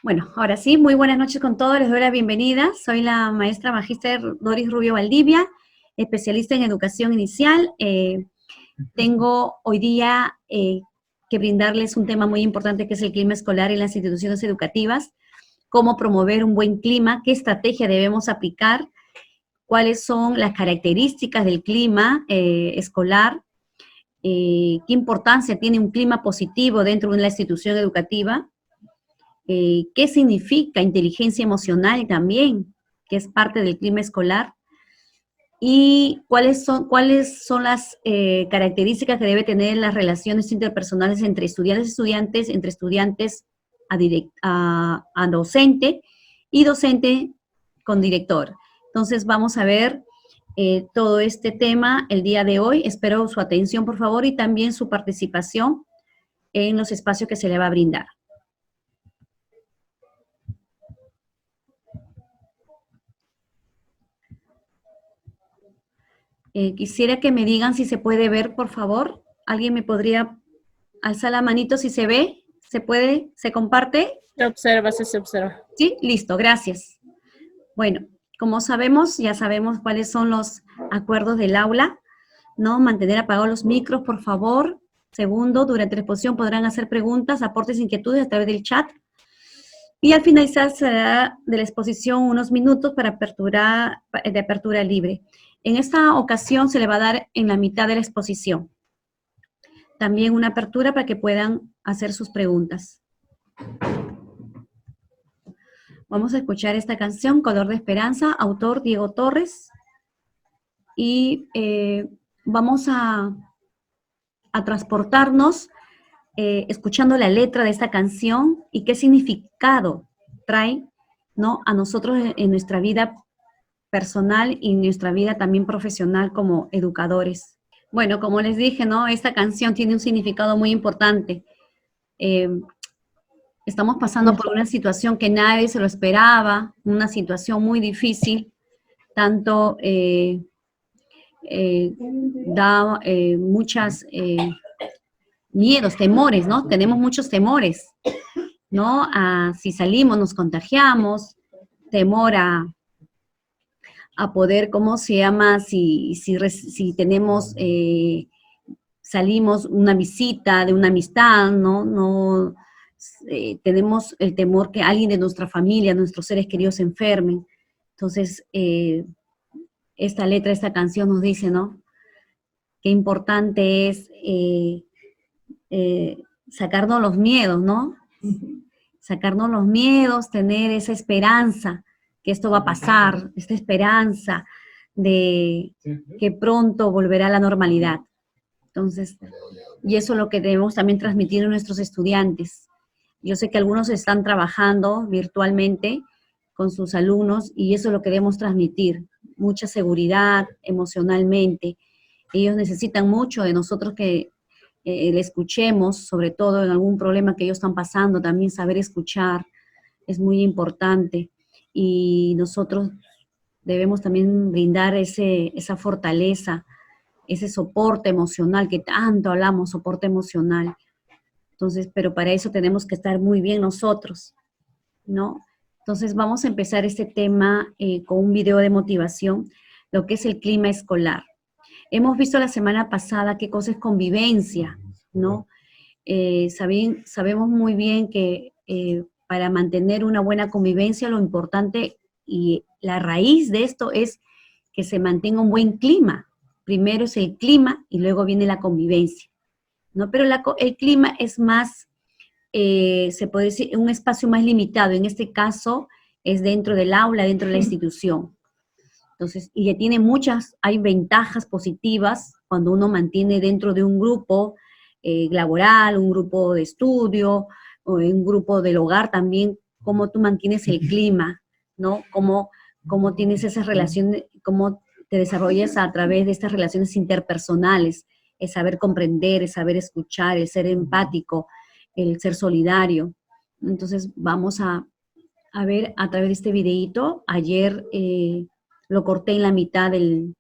Bueno, ahora sí, muy buenas noches con todos, les doy la bienvenida. Soy la maestra magíster Doris Rubio Valdivia, especialista en educación inicial. Tengo hoy día que brindarles un tema muy importante que es el clima escolar en las instituciones educativas, cómo promover un buen clima, qué estrategia debemos aplicar, cuáles son las características del clima escolar, qué importancia tiene un clima positivo dentro de una institución educativa, qué significa inteligencia emocional también, que es parte del clima escolar, y cuáles son las características que debe tener las relaciones interpersonales entre estudiantes y estudiantes, entre estudiantes a docente y docente con director. Entonces vamos a ver todo este tema el día de hoy. Espero su atención, por favor, y también su participación en los espacios que se le va a brindar. Quisiera que me digan si se puede ver, por favor. ¿Alguien me podría alzar la manito si se ve? ¿Se puede? ¿Se comparte? Se observa, sí se observa. Sí, listo, gracias. Bueno, como sabemos, ya sabemos cuáles son los acuerdos del aula, ¿no? Mantener apagados los micros, por favor. Segundo, durante la exposición podrán hacer preguntas, aportes, inquietudes a través del chat. Y al finalizar será de la exposición unos minutos para de apertura libre. En esta ocasión se le va a dar en la mitad de la exposición. También una apertura para que puedan hacer sus preguntas. Vamos a escuchar esta canción, Color de Esperanza, autor Diego Torres. Y vamos a transportarnos escuchando la letra de esta canción y qué significado trae, ¿no?, a nosotros en nuestra vida personal y nuestra vida también profesional como educadores. Bueno, como les dije, ¿no?, esta canción tiene un significado muy importante. Estamos pasando por una situación que nadie se lo esperaba, una situación muy difícil, tanto da muchas miedos, temores, ¿no? Tenemos muchos temores, ¿no? Si salimos nos contagiamos, temor a poder, ¿cómo se llama? Si tenemos, salimos una visita de una amistad, ¿no? Tenemos el temor que alguien de nuestra familia, nuestros seres queridos se enfermen. Entonces, esta letra, esta canción nos dice, ¿no?, qué importante es sacarnos los miedos, ¿no? Sacarnos los miedos, tener esa esperanza que esto va a pasar, esta esperanza de que pronto volverá a la normalidad. Entonces, y eso es lo que debemos también transmitir a nuestros estudiantes. Yo sé que algunos están trabajando virtualmente con sus alumnos y eso es lo que debemos transmitir, mucha seguridad emocionalmente. Ellos necesitan mucho de nosotros que le escuchemos, sobre todo en algún problema que ellos están pasando, también saber escuchar es muy importante y nosotros debemos también brindar esa fortaleza, ese soporte emocional que tanto hablamos, soporte emocional. Entonces, pero para eso tenemos que estar muy bien nosotros, ¿no? Entonces vamos a empezar este tema con un video de motivación, lo que es el clima escolar. Hemos visto la semana pasada qué cosa es convivencia, ¿no? Sabemos muy bien que para mantener una buena convivencia lo importante y la raíz de esto es que se mantenga un buen clima. Primero es el clima y luego viene la convivencia, ¿no? Pero el clima es más, se puede decir, un espacio más limitado. En este caso es dentro del aula, dentro de la institución. Entonces, y que tiene hay ventajas positivas cuando uno mantiene dentro de un grupo laboral, un grupo de estudio, o un grupo del hogar también, cómo tú mantienes el clima, ¿no? Cómo tienes esas relaciones, cómo te desarrollas a través de estas relaciones interpersonales, el saber comprender, el saber escuchar, el ser empático, el ser solidario. Entonces, vamos a ver a través de este videíto. Ayer lo corté en la mitad de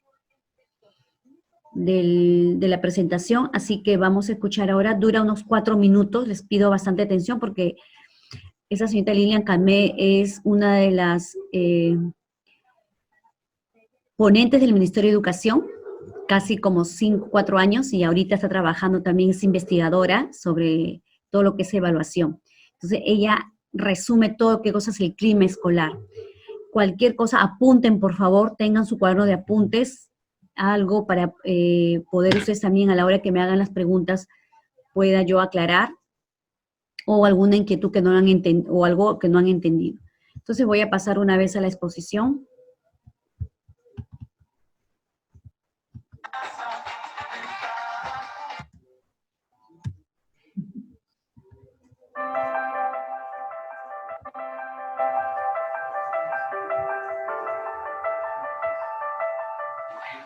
la presentación, así que vamos a escuchar ahora, dura unos 4 minutos, les pido bastante atención porque esa señorita Lilian Calmé es una de las ponentes del Ministerio de Educación, casi como 5, 4 años, y ahorita está trabajando también, es investigadora sobre todo lo que es evaluación. Entonces, ella resume todo qué cosa es el clima escolar. Cualquier cosa, apunten, por favor, tengan su cuaderno de apuntes, algo para poder ustedes también, a la hora que me hagan las preguntas, pueda yo aclarar, o alguna inquietud que no han entendido, o algo que no han entendido. Entonces, voy a pasar una vez a la exposición.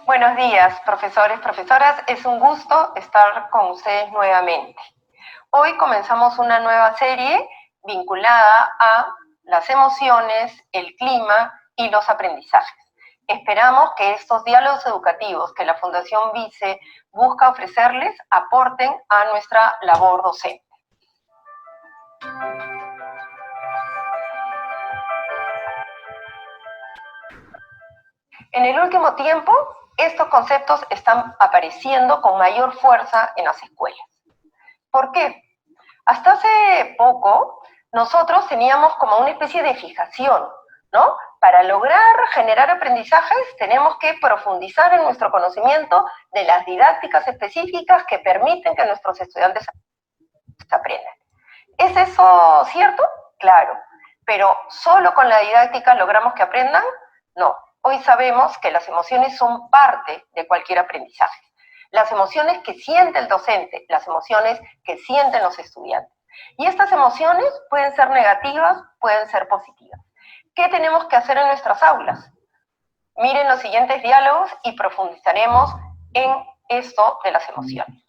Buenos días, profesores, profesoras. Es un gusto estar con ustedes nuevamente. Hoy comenzamos una nueva serie vinculada a las emociones, el clima y los aprendizajes. Esperamos que estos diálogos educativos que la Fundación Vice busca ofrecerles aporten a nuestra labor docente. En el último tiempo, estos conceptos están apareciendo con mayor fuerza en las escuelas. ¿Por qué? Hasta hace poco, nosotros teníamos como una especie de fijación, ¿no? Para lograr generar aprendizajes, tenemos que profundizar en nuestro conocimiento de las didácticas específicas que permiten que nuestros estudiantes aprendan. ¿Es eso cierto? Claro. ¿Pero solo con la didáctica logramos que aprendan? No. Hoy sabemos que las emociones son parte de cualquier aprendizaje. Las emociones que siente el docente, las emociones que sienten los estudiantes. Y estas emociones pueden ser negativas, pueden ser positivas. ¿Qué tenemos que hacer en nuestras aulas? Miren los siguientes diálogos y profundizaremos en esto de las emociones.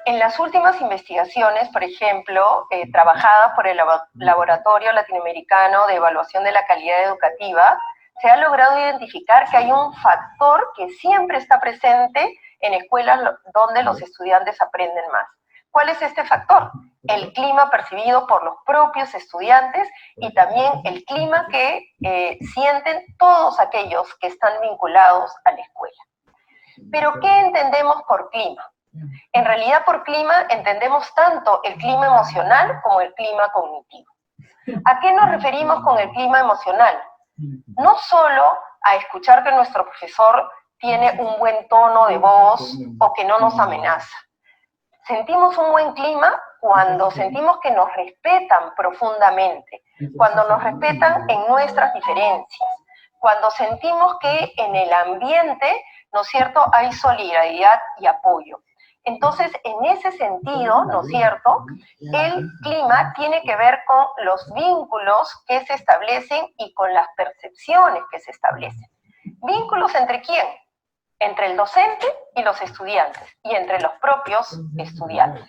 En las últimas investigaciones, por ejemplo, trabajadas por el Laboratorio Latinoamericano de Evaluación de la Calidad Educativa, se ha logrado identificar que hay un factor que siempre está presente en escuelas donde los estudiantes aprenden más. ¿Cuál es este factor? El clima percibido por los propios estudiantes y también el clima que sienten todos aquellos que están vinculados a la escuela. ¿Pero qué entendemos por clima? En realidad, por clima entendemos tanto el clima emocional como el clima cognitivo. ¿A qué nos referimos con el clima emocional? No solo a escuchar que nuestro profesor tiene un buen tono de voz o que no nos amenaza. Sentimos un buen clima cuando sentimos que nos respetan profundamente, cuando nos respetan en nuestras diferencias, cuando sentimos que en el ambiente, ¿no es cierto?, hay solidaridad y apoyo. Entonces, en ese sentido, ¿no es cierto?, el clima tiene que ver con los vínculos que se establecen y con las percepciones que se establecen. ¿Vínculos entre quién? Entre el docente y los estudiantes, y entre los propios estudiantes.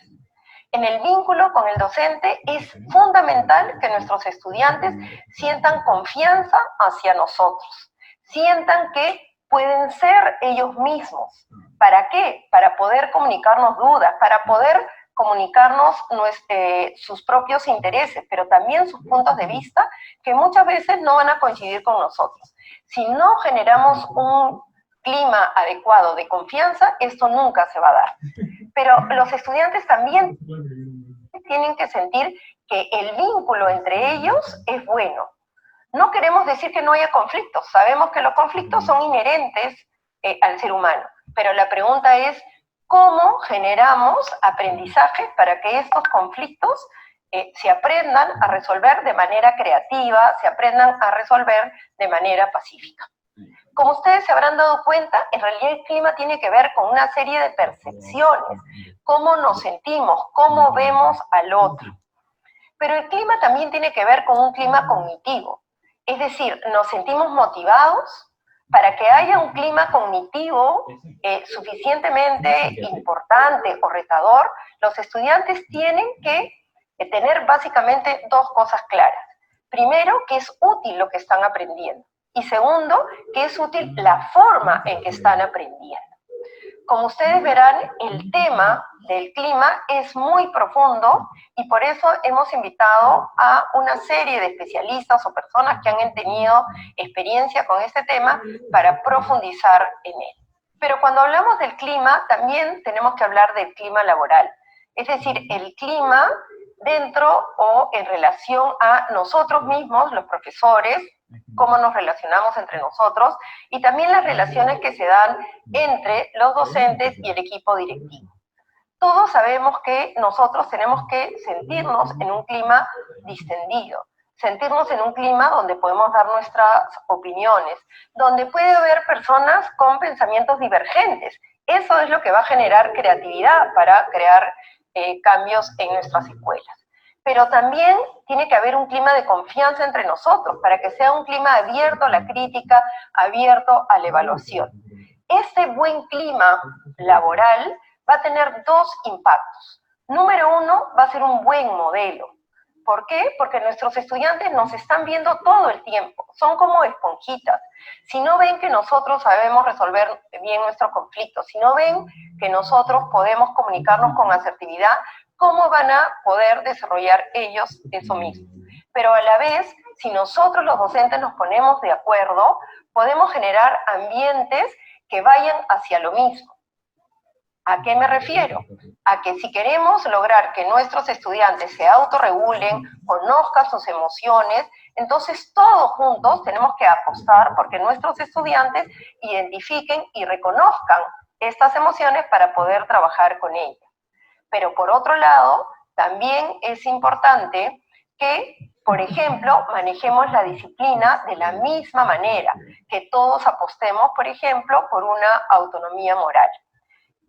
En el vínculo con el docente es fundamental que nuestros estudiantes sientan confianza hacia nosotros, sientan que pueden ser ellos mismos. ¿Para qué? Para poder comunicarnos dudas, para poder comunicarnos sus propios intereses, pero también sus puntos de vista que muchas veces no van a coincidir con nosotros. Si no generamos un clima adecuado de confianza, esto nunca se va a dar. Pero los estudiantes también tienen que sentir que el vínculo entre ellos es bueno. No queremos decir que no haya conflictos, sabemos que los conflictos son inherentes al ser humano, pero la pregunta es, ¿cómo generamos aprendizaje para que estos conflictos se aprendan a resolver de manera creativa, se aprendan a resolver de manera pacífica? Como ustedes se habrán dado cuenta, en realidad el clima tiene que ver con una serie de percepciones, cómo nos sentimos, cómo vemos al otro. Pero el clima también tiene que ver con un clima cognitivo, es decir, nos sentimos motivados. Para que haya un clima cognitivo suficientemente importante o retador, los estudiantes tienen que tener básicamente dos cosas claras. Primero, que es útil lo que están aprendiendo. Y segundo, que es útil la forma en que están aprendiendo. como ustedes verán, el tema del clima es muy profundo y por eso hemos invitado a una serie de especialistas o personas que han tenido experiencia con este tema para profundizar en él. Pero cuando hablamos del clima, también tenemos que hablar del clima laboral, es decir, el clima dentro o en relación a nosotros mismos, los profesores, cómo nos relacionamos entre nosotros y también las relaciones que se dan entre los docentes y el equipo directivo. Todos sabemos que nosotros tenemos que sentirnos en un clima distendido, sentirnos en un clima donde podemos dar nuestras opiniones, donde puede haber personas con pensamientos divergentes. Eso es lo que va a generar creatividad para crear cambios en nuestras escuelas. Pero también tiene que haber un clima de confianza entre nosotros, para que sea un clima abierto a la crítica, abierto a la evaluación. Este buen clima laboral va a tener dos impactos. Número uno, va a ser un buen modelo. ¿Por qué? Porque nuestros estudiantes nos están viendo todo el tiempo, son como esponjitas. Si no ven que nosotros sabemos resolver bien nuestros conflictos, si no ven que nosotros podemos comunicarnos con asertividad, ¿cómo van a poder desarrollar ellos eso mismo? Pero a la vez, si nosotros los docentes nos ponemos de acuerdo, podemos generar ambientes que vayan hacia lo mismo. ¿A qué me refiero? A que si queremos lograr que nuestros estudiantes se autorregulen, conozcan sus emociones, entonces todos juntos tenemos que apostar porque nuestros estudiantes identifiquen y reconozcan estas emociones para poder trabajar con ellas. Pero por otro lado, también es importante que, por ejemplo, manejemos la disciplina de la misma manera, que todos apostemos, por ejemplo, por una autonomía moral.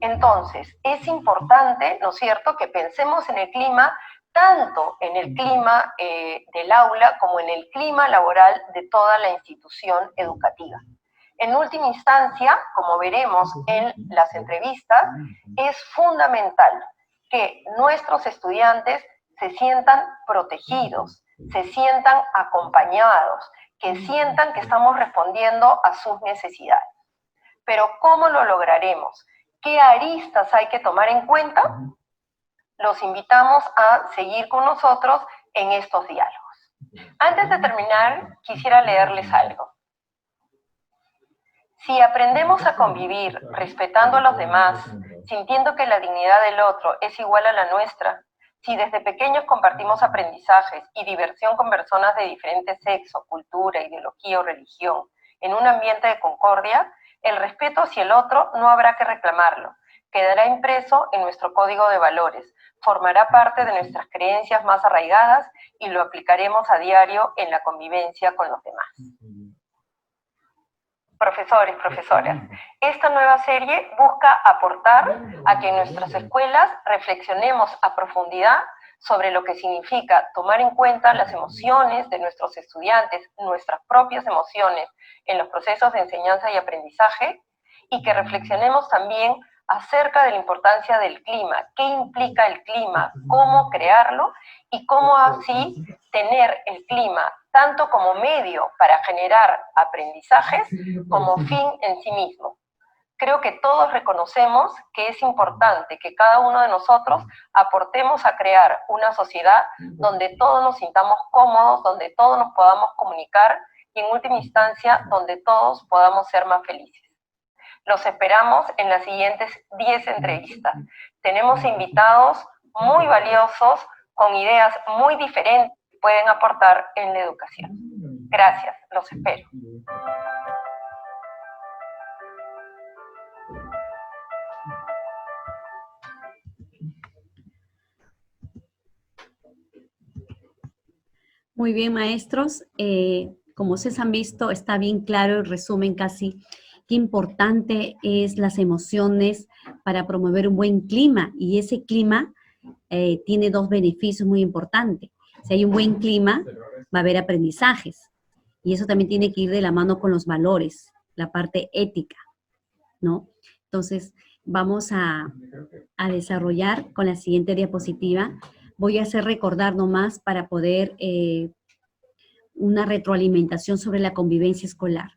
Entonces, es importante, ¿no es cierto?, que pensemos en el clima, tanto en el clima del aula como en el clima laboral de toda la institución educativa. En última instancia, como veremos en las entrevistas, es fundamental que nuestros estudiantes se sientan protegidos, se sientan acompañados, que sientan que estamos respondiendo a sus necesidades. Pero ¿cómo lo lograremos? ¿Qué aristas hay que tomar en cuenta? Los invitamos a seguir con nosotros en estos diálogos. Antes de terminar, quisiera leerles algo. Si aprendemos a convivir respetando a los demás, sintiendo que la dignidad del otro es igual a la nuestra, si desde pequeños compartimos aprendizajes y diversión con personas de diferente sexo, cultura, ideología o religión, en un ambiente de concordia, el respeto hacia el otro no habrá que reclamarlo, quedará impreso en nuestro código de valores, formará parte de nuestras creencias más arraigadas y lo aplicaremos a diario en la convivencia con los demás. Profesores, profesoras, esta nueva serie busca aportar a que en nuestras escuelas reflexionemos a profundidad sobre lo que significa tomar en cuenta las emociones de nuestros estudiantes, nuestras propias emociones en los procesos de enseñanza y aprendizaje, y que reflexionemos también acerca de la importancia del clima, qué implica el clima, cómo crearlo y cómo así tener el clima tanto como medio para generar aprendizajes como fin en sí mismo. Creo que todos reconocemos que es importante que cada uno de nosotros aportemos a crear una sociedad donde todos nos sintamos cómodos, donde todos nos podamos comunicar y en última instancia donde todos podamos ser más felices. Los esperamos en las siguientes 10 entrevistas. Tenemos invitados muy valiosos con ideas muy diferentes que pueden aportar en la educación. Gracias, los espero. Muy bien, maestros. Como ustedes han visto, está bien claro el resumen casi qué importante es las emociones para promover un buen clima. Y ese clima tiene dos beneficios muy importantes. Si hay un buen clima, va a haber aprendizajes. Y eso también tiene que ir de la mano con los valores, la parte ética, ¿no? Entonces, vamos a desarrollar con la siguiente diapositiva. Voy a hacer recordar nomás para poder una retroalimentación sobre la convivencia escolar.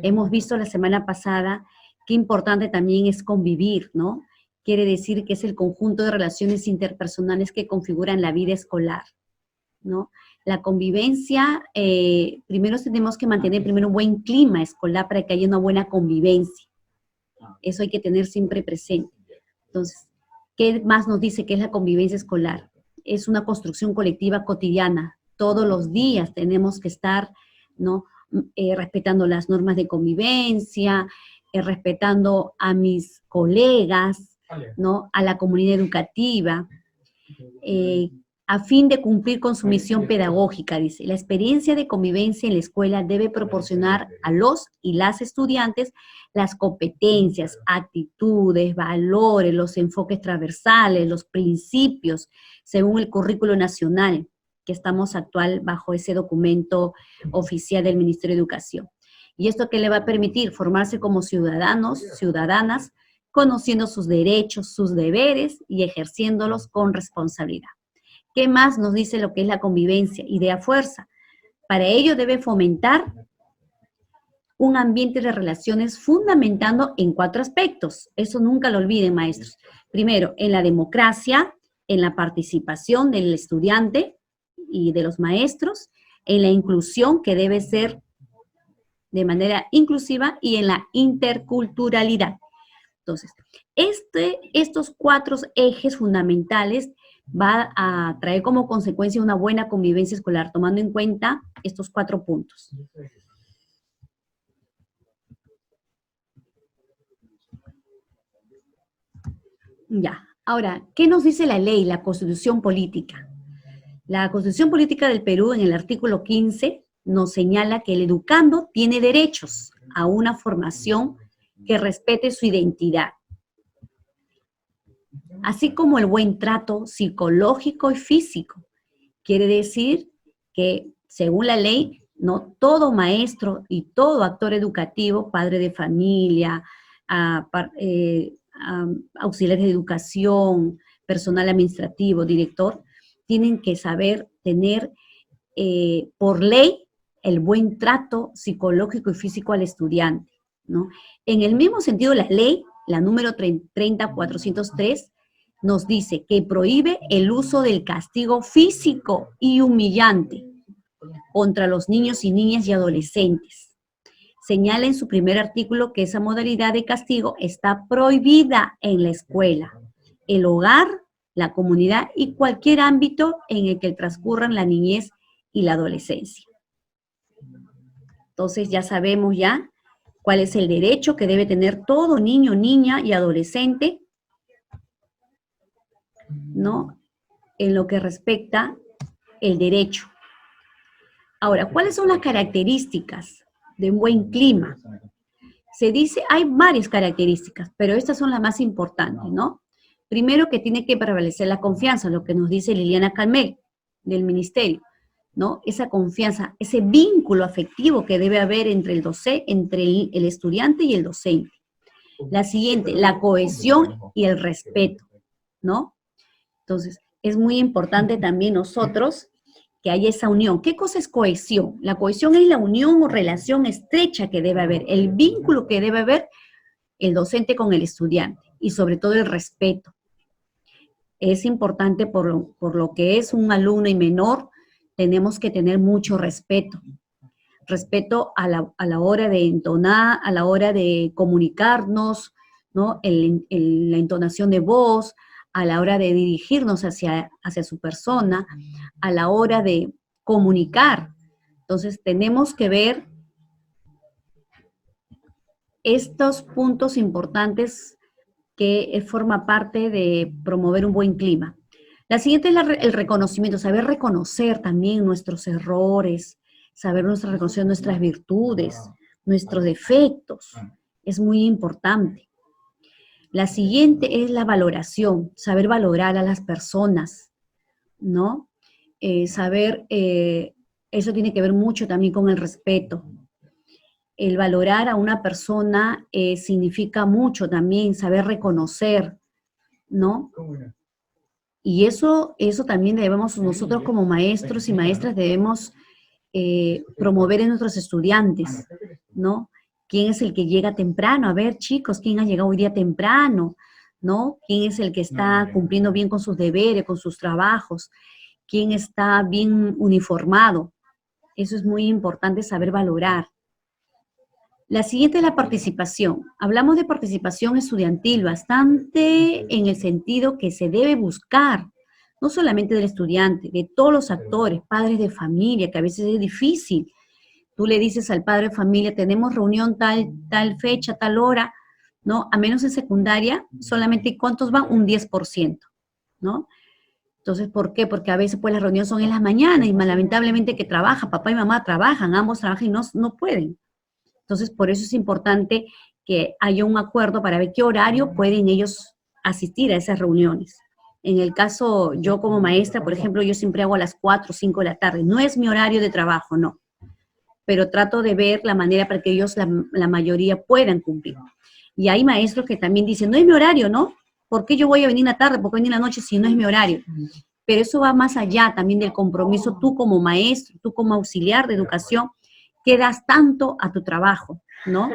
Hemos visto la semana pasada qué importante también es convivir, ¿no? Quiere decir que es el conjunto de relaciones interpersonales que configuran la vida escolar, ¿no? La convivencia, primero tenemos que mantener primero un buen clima escolar para que haya una buena convivencia. Eso hay que tener siempre presente. Entonces, ¿qué más nos dice que es la convivencia escolar? Es una construcción colectiva cotidiana. Todos los días tenemos que estar, ¿no? Respetando las normas de convivencia, respetando a mis colegas, ¿no? A la comunidad educativa, a fin de cumplir con su misión pedagógica, dice. La experiencia de convivencia en la escuela debe proporcionar a los y las estudiantes las competencias, actitudes, valores, los enfoques transversales, los principios, según el currículo nacional, que estamos actual bajo ese documento oficial del Ministerio de Educación. ¿Y esto qué le va a permitir? Formarse como ciudadanos, ciudadanas, conociendo sus derechos, sus deberes y ejerciéndolos con responsabilidad. ¿Qué más nos dice lo que es la convivencia? Idea fuerza. Para ello debe fomentar un ambiente de relaciones fundamentando en 4 aspectos. Eso nunca lo olviden, maestros. Primero, en la democracia, en la participación del estudiante y de los maestros, en la inclusión, que debe ser de manera inclusiva, y en la interculturalidad. Entonces, estos 4 ejes fundamentales va a traer como consecuencia una buena convivencia escolar, tomando en cuenta estos 4 puntos. Ya, ahora, ¿qué nos dice la ley, la Constitución Política? La Constitución Política del Perú, en el artículo 15, nos señala que el educando tiene derechos a una formación que respete su identidad, así como el buen trato psicológico y físico. Quiere decir que, según la ley, no todo maestro y todo actor educativo, padre de familia, auxiliares de educación, personal administrativo, director, tienen que saber tener por ley el buen trato psicológico y físico al estudiante, ¿no? En el mismo sentido, la ley, la número 30403, nos dice que prohíbe el uso del castigo físico y humillante contra los niños y niñas y adolescentes. Señala en su primer artículo que esa modalidad de castigo está prohibida en la escuela, el hogar, la comunidad y cualquier ámbito en el que transcurran la niñez y la adolescencia. Entonces ya sabemos ya cuál es el derecho que debe tener todo niño, niña y adolescente, ¿no? En lo que respecta el derecho. Ahora, ¿cuáles son las características de un buen clima? Se dice, hay varias características, pero estas son las más importantes, ¿no? Primero, que tiene que prevalecer la confianza, lo que nos dice Liliana Calmel, del Ministerio, ¿no? Esa confianza, ese vínculo afectivo que debe haber entre el estudiante y el docente. La siguiente, la cohesión y el respeto, ¿no? Entonces, es muy importante también nosotros que haya esa unión. ¿Qué cosa es cohesión? La cohesión es la unión o relación estrecha que debe haber, el vínculo que debe haber el docente con el estudiante y sobre todo el respeto. Es importante por lo que es un alumno y menor, tenemos que tener mucho respeto. Respeto a la hora de entonar, a la hora de comunicarnos, ¿no? La entonación de voz, a la hora de dirigirnos hacia su persona, a la hora de comunicar. Entonces, tenemos que ver estos puntos importantes que forma parte de promover un buen clima. La siguiente es el reconocimiento, saber reconocer también nuestros errores, saber reconocer nuestras virtudes, nuestros defectos. Es muy importante. La siguiente es la valoración, saber valorar a las personas, ¿no? Eso tiene que ver mucho también con el respeto. El valorar a una persona significa mucho también, saber reconocer, ¿no? Y eso también debemos, nosotros como maestros y maestras debemos promover en nuestros estudiantes, ¿no? ¿Quién es el que llega temprano? A ver, chicos, ¿quién ha llegado hoy día temprano? ¿No? ¿Quién es el que está cumpliendo bien con sus deberes, con sus trabajos? ¿Quién está bien uniformado? Eso es muy importante saber valorar. La siguiente es la participación. Hablamos de participación estudiantil bastante en el sentido que se debe buscar, no solamente del estudiante, de todos los actores, padres de familia, que a veces es difícil. Tú le dices al padre de familia, tenemos reunión tal fecha, tal hora, ¿no? A menos en secundaria, solamente ¿cuántos van? Un 10%, ¿no? Entonces, ¿por qué? Porque a veces pues las reuniones son en las mañanas y lamentablemente que trabaja, papá y mamá trabajan, ambos trabajan y no pueden. Entonces, por eso es importante que haya un acuerdo para ver qué horario pueden ellos asistir a esas reuniones. En el caso, yo como maestra, por ejemplo, yo siempre hago a las 4 o 5 de la tarde. No es mi horario de trabajo, no. Pero trato de ver la manera para que ellos, la mayoría, puedan cumplir. Y hay maestros que también dicen, no es mi horario, ¿no? ¿Por qué yo voy a venir en la tarde? ¿Por qué venir en la noche si no es mi horario? Pero eso va más allá también del compromiso tú como maestro, tú como auxiliar de educación, que das tanto a tu trabajo, ¿no?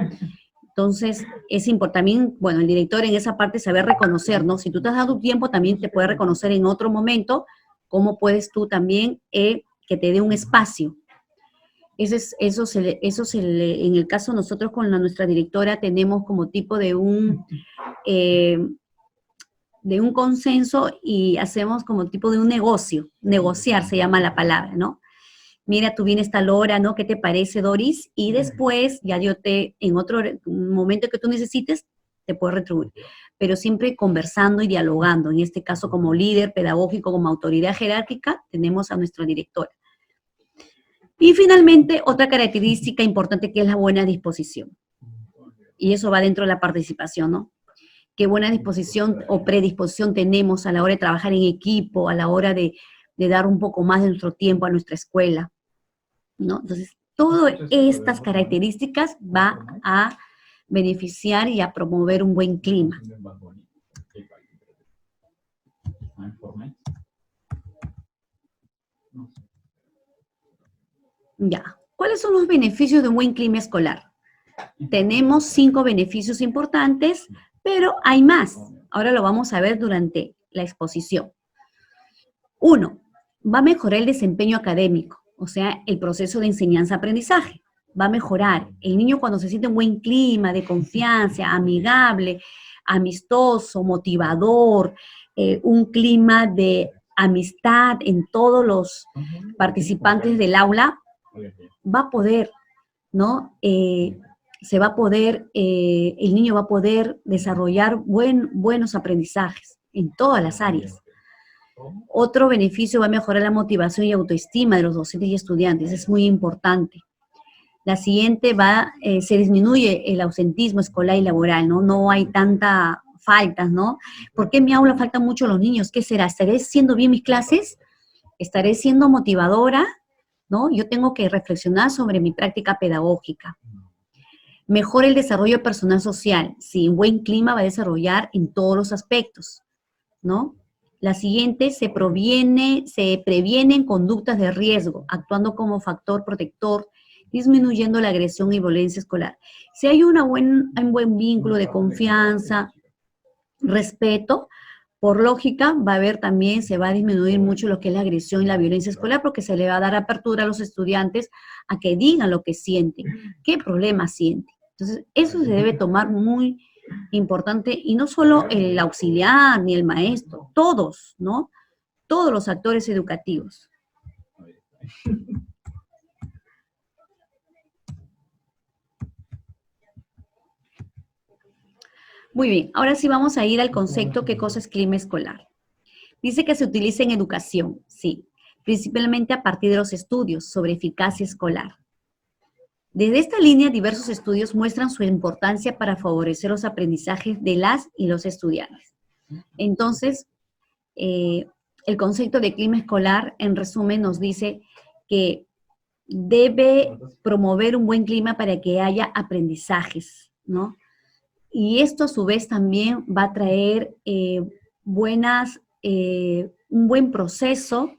Entonces, es importante también, bueno, el director en esa parte saber reconocer, ¿no? Si tú te has dado tiempo, también te puede reconocer en otro momento cómo puedes tú también que te dé un espacio. En el caso nosotros con nuestra directora tenemos como tipo de un consenso y hacemos como tipo de un negocio, negociar se llama la palabra, ¿no? Mira, tú vienes tal hora, ¿no? ¿Qué te parece, Doris? Y después, ya en otro momento que tú necesites, te puedo retribuir. Pero siempre conversando y dialogando. En este caso, como líder pedagógico, como autoridad jerárquica, tenemos a nuestra directora. Y finalmente, otra característica importante que es la buena disposición. Y eso va dentro de la participación, ¿no? Qué buena disposición o predisposición tenemos a la hora de trabajar en equipo, a la hora de dar un poco más de nuestro tiempo a nuestra escuela, ¿no? Entonces, todas estas características va a beneficiar y a promover un buen clima. Ya, ¿cuáles son los beneficios de un buen clima escolar? Tenemos 5 beneficios importantes, pero hay más. Ahora lo vamos a ver durante la exposición. 1, va a mejorar el desempeño académico, o sea, el proceso de enseñanza-aprendizaje. Va a mejorar. El niño cuando se siente en buen clima, de confianza, amigable, amistoso, motivador, un clima de amistad en todos los participantes del aula, va a poder, ¿no? El niño va a poder desarrollar buenos aprendizajes en todas las áreas. Otro beneficio va a mejorar la motivación y autoestima de los docentes y estudiantes, es muy importante. La siguiente se disminuye el ausentismo escolar y laboral, ¿no? No hay tanta faltas, ¿no? ¿Por qué en mi aula faltan mucho los niños? ¿Qué será? ¿Estaré haciendo bien mis clases? ¿Estaré siendo motivadora? ¿No? Yo tengo que reflexionar sobre mi práctica pedagógica. Mejora el desarrollo personal social. Sí, un buen clima va a desarrollar en todos los aspectos, ¿no? La siguiente, se previenen conductas de riesgo, actuando como factor protector, disminuyendo la agresión y violencia escolar. Si hay un buen vínculo de confianza, respeto, por lógica se va a disminuir mucho lo que es la agresión y la violencia escolar, porque se le va a dar apertura a los estudiantes a que digan lo que sienten, qué problemas sienten. Entonces, eso se debe tomar muy importante, y no solo el auxiliar ni el maestro, todos, ¿no? Todos los actores educativos. Muy bien, ahora sí vamos a ir al concepto ¿qué cosa es clima escolar? Dice que se utiliza en educación, sí, principalmente a partir de los estudios sobre eficacia escolar. Desde esta línea, diversos estudios muestran su importancia para favorecer los aprendizajes de las y los estudiantes. Entonces, el concepto de clima escolar, en resumen, nos dice que debe promover un buen clima para que haya aprendizajes, ¿no? Y esto a su vez también va a traer un buen proceso,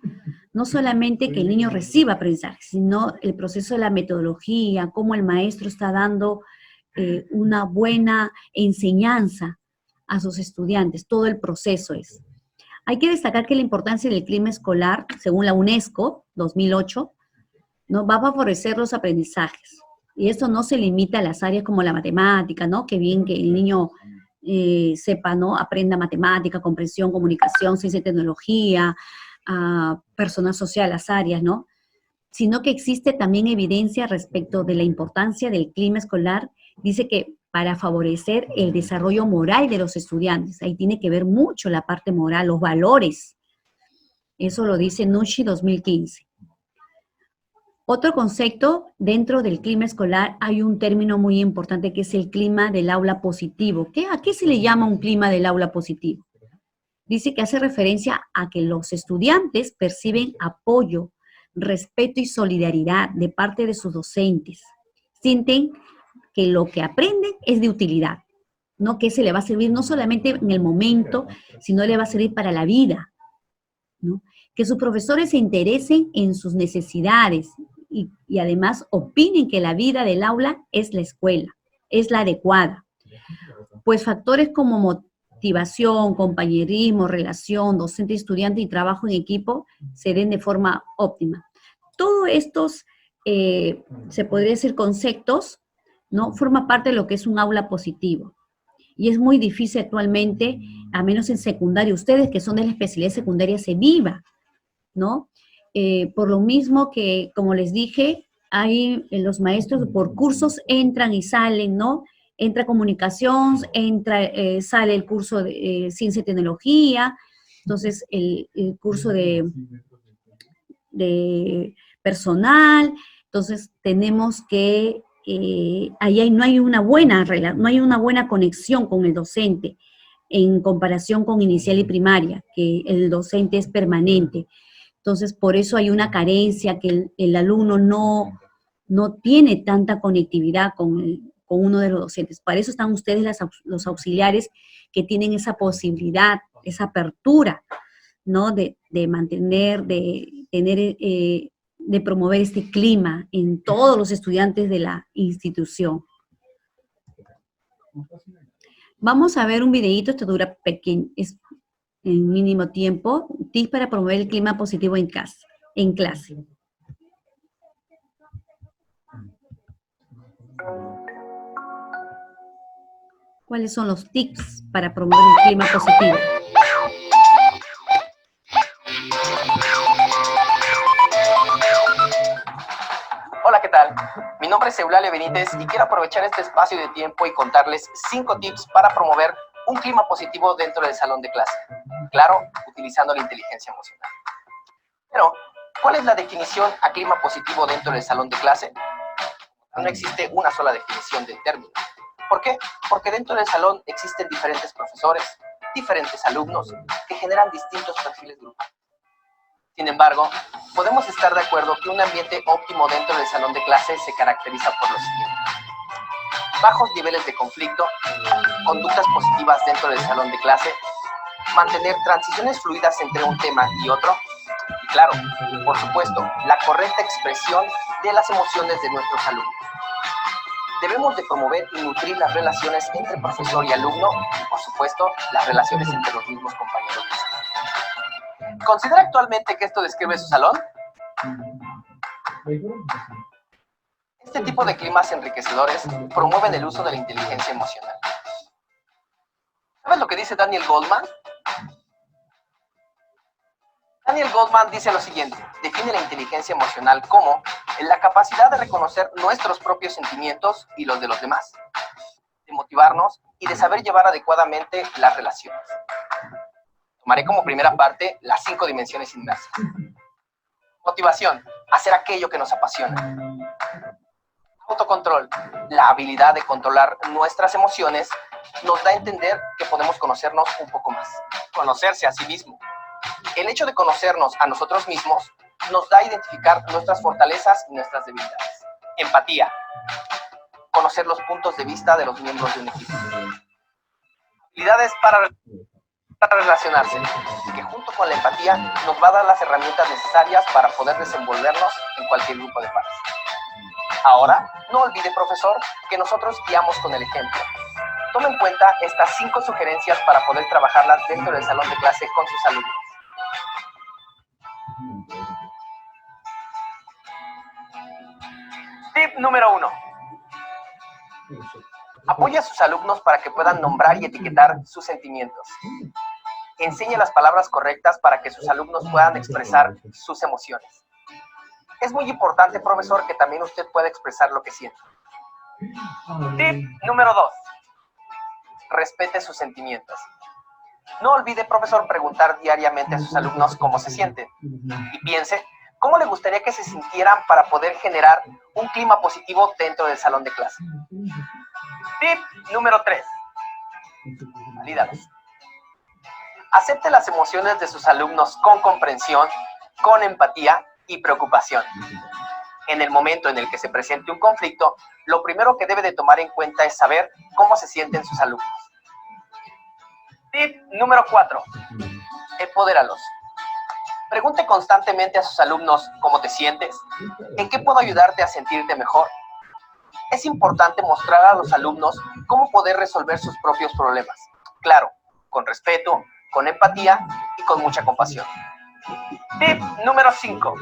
no solamente que el niño reciba aprendizaje, sino el proceso de la metodología, cómo el maestro está dando una buena enseñanza a sus estudiantes, todo el proceso es. Hay que destacar que la importancia del clima escolar, según la UNESCO, 2008, ¿no?, va a favorecer los aprendizajes. Y esto no se limita a las áreas como la matemática, ¿no?, que bien que el niño sepa, ¿no?, aprenda matemática, comprensión, comunicación, ciencia y tecnología, personal social, las áreas, ¿no?, sino que existe también evidencia respecto de la importancia del clima escolar. Dice que para favorecer el desarrollo moral de los estudiantes, ahí tiene que ver mucho la parte moral, los valores. Eso lo dice Nucci 2015. Otro concepto, dentro del clima escolar hay un término muy importante que es el clima del aula positivo. ¿A qué se le llama un clima del aula positivo? Dice que hace referencia a que los estudiantes perciben apoyo, respeto y solidaridad de parte de sus docentes. Sienten que lo que aprenden es de utilidad, ¿no?, que se le va a servir no solamente en el momento, sino le va a servir para la vida, ¿no? Que sus profesores se interesen en sus necesidades y además opinen que la vida del aula es la escuela, es la adecuada. Pues factores como motivación, compañerismo, relación, docente-estudiante y trabajo en equipo se den de forma óptima. Todos estos, se podría decir, conceptos, ¿no?, forma parte de lo que es un aula positivo. Y es muy difícil actualmente, a menos en secundaria, ustedes que son de la especialidad secundaria, se viva, ¿no? Por lo mismo que, como les dije, hay los maestros por cursos entran y salen, ¿no? Entra comunicación, sale el curso de ciencia y tecnología, entonces el curso de personal, entonces tenemos que, ahí no hay una buena conexión con el docente en comparación con inicial y primaria, que el docente es permanente. Entonces, por eso hay una carencia, que el alumno no tiene tanta conectividad con uno de los docentes. Para eso están ustedes los auxiliares que tienen esa posibilidad, esa apertura, ¿no?, de mantener, de tener, de promover este clima en todos los estudiantes de la institución. Vamos a ver un videíto, esto dura es en mínimo tiempo, tips para promover el clima positivo en clase. ¿Cuáles son los tips para promover un clima positivo? Hola, ¿qué tal? Mi nombre es Eulalia Benítez y quiero aprovechar este espacio de tiempo y contarles 5 tips para promover un clima positivo dentro del salón de clase. Claro, utilizando la inteligencia emocional. Pero, ¿cuál es la definición a clima positivo dentro del salón de clase? No existe una sola definición del término. ¿Por qué? Porque dentro del salón existen diferentes profesores, diferentes alumnos, que generan distintos perfiles grupales. Sin embargo, podemos estar de acuerdo que un ambiente óptimo dentro del salón de clase se caracteriza por lo siguiente: bajos niveles de conflicto, conductas positivas dentro del salón de clase, mantener transiciones fluidas entre un tema y otro, y claro, por supuesto, la correcta expresión de las emociones de nuestros alumnos. Debemos de promover y nutrir las relaciones entre profesor y alumno y, por supuesto, las relaciones entre los mismos compañeros de salón. ¿Considera actualmente que esto describe su salón? Este tipo de climas enriquecedores promueven el uso de la inteligencia emocional. ¿Sabes lo que dice Daniel Goleman? Daniel Goleman dice lo siguiente: define la inteligencia emocional como la capacidad de reconocer nuestros propios sentimientos y los de los demás, de motivarnos y de saber llevar adecuadamente las relaciones. Tomaré como primera parte las 5 dimensiones inmersas. Motivación: hacer aquello que nos apasiona. Autocontrol: la habilidad de controlar nuestras emociones nos da a entender que podemos conocernos un poco más. Conocerse a sí mismo. El hecho de conocernos a nosotros mismos nos da a identificar nuestras fortalezas y nuestras debilidades. Empatía: conocer los puntos de vista de los miembros de un equipo. Habilidades para relacionarse, que junto con la empatía nos va a dar las herramientas necesarias para poder desenvolvernos en cualquier grupo de pares. Ahora, no olvide, profesor, que nosotros guiamos con el ejemplo. Tome en cuenta estas 5 sugerencias para poder trabajarlas dentro del salón de clase con sus alumnos. Tip número 1. Apoya a sus alumnos para que puedan nombrar y etiquetar sus sentimientos. Enseñe las palabras correctas para que sus alumnos puedan expresar sus emociones. Es muy importante, profesor, que también usted pueda expresar lo que siente. Tip número 2. Respete sus sentimientos. No olvide, profesor, preguntar diariamente a sus alumnos cómo se sienten. Y piense cómo le gustaría que se sintieran para poder generar un clima positivo dentro del salón de clase. Tip número 3. Valídalos. Acepte las emociones de sus alumnos con comprensión, con empatía y preocupación. En el momento en el que se presente un conflicto, lo primero que debe de tomar en cuenta es saber cómo se sienten sus alumnos. Tip número 4. Empodéralos. Pregunte constantemente a sus alumnos cómo te sientes, en qué puedo ayudarte a sentirte mejor. Es importante mostrar a los alumnos cómo poder resolver sus propios problemas. Claro, con respeto, con empatía y con mucha compasión. Tip número 5.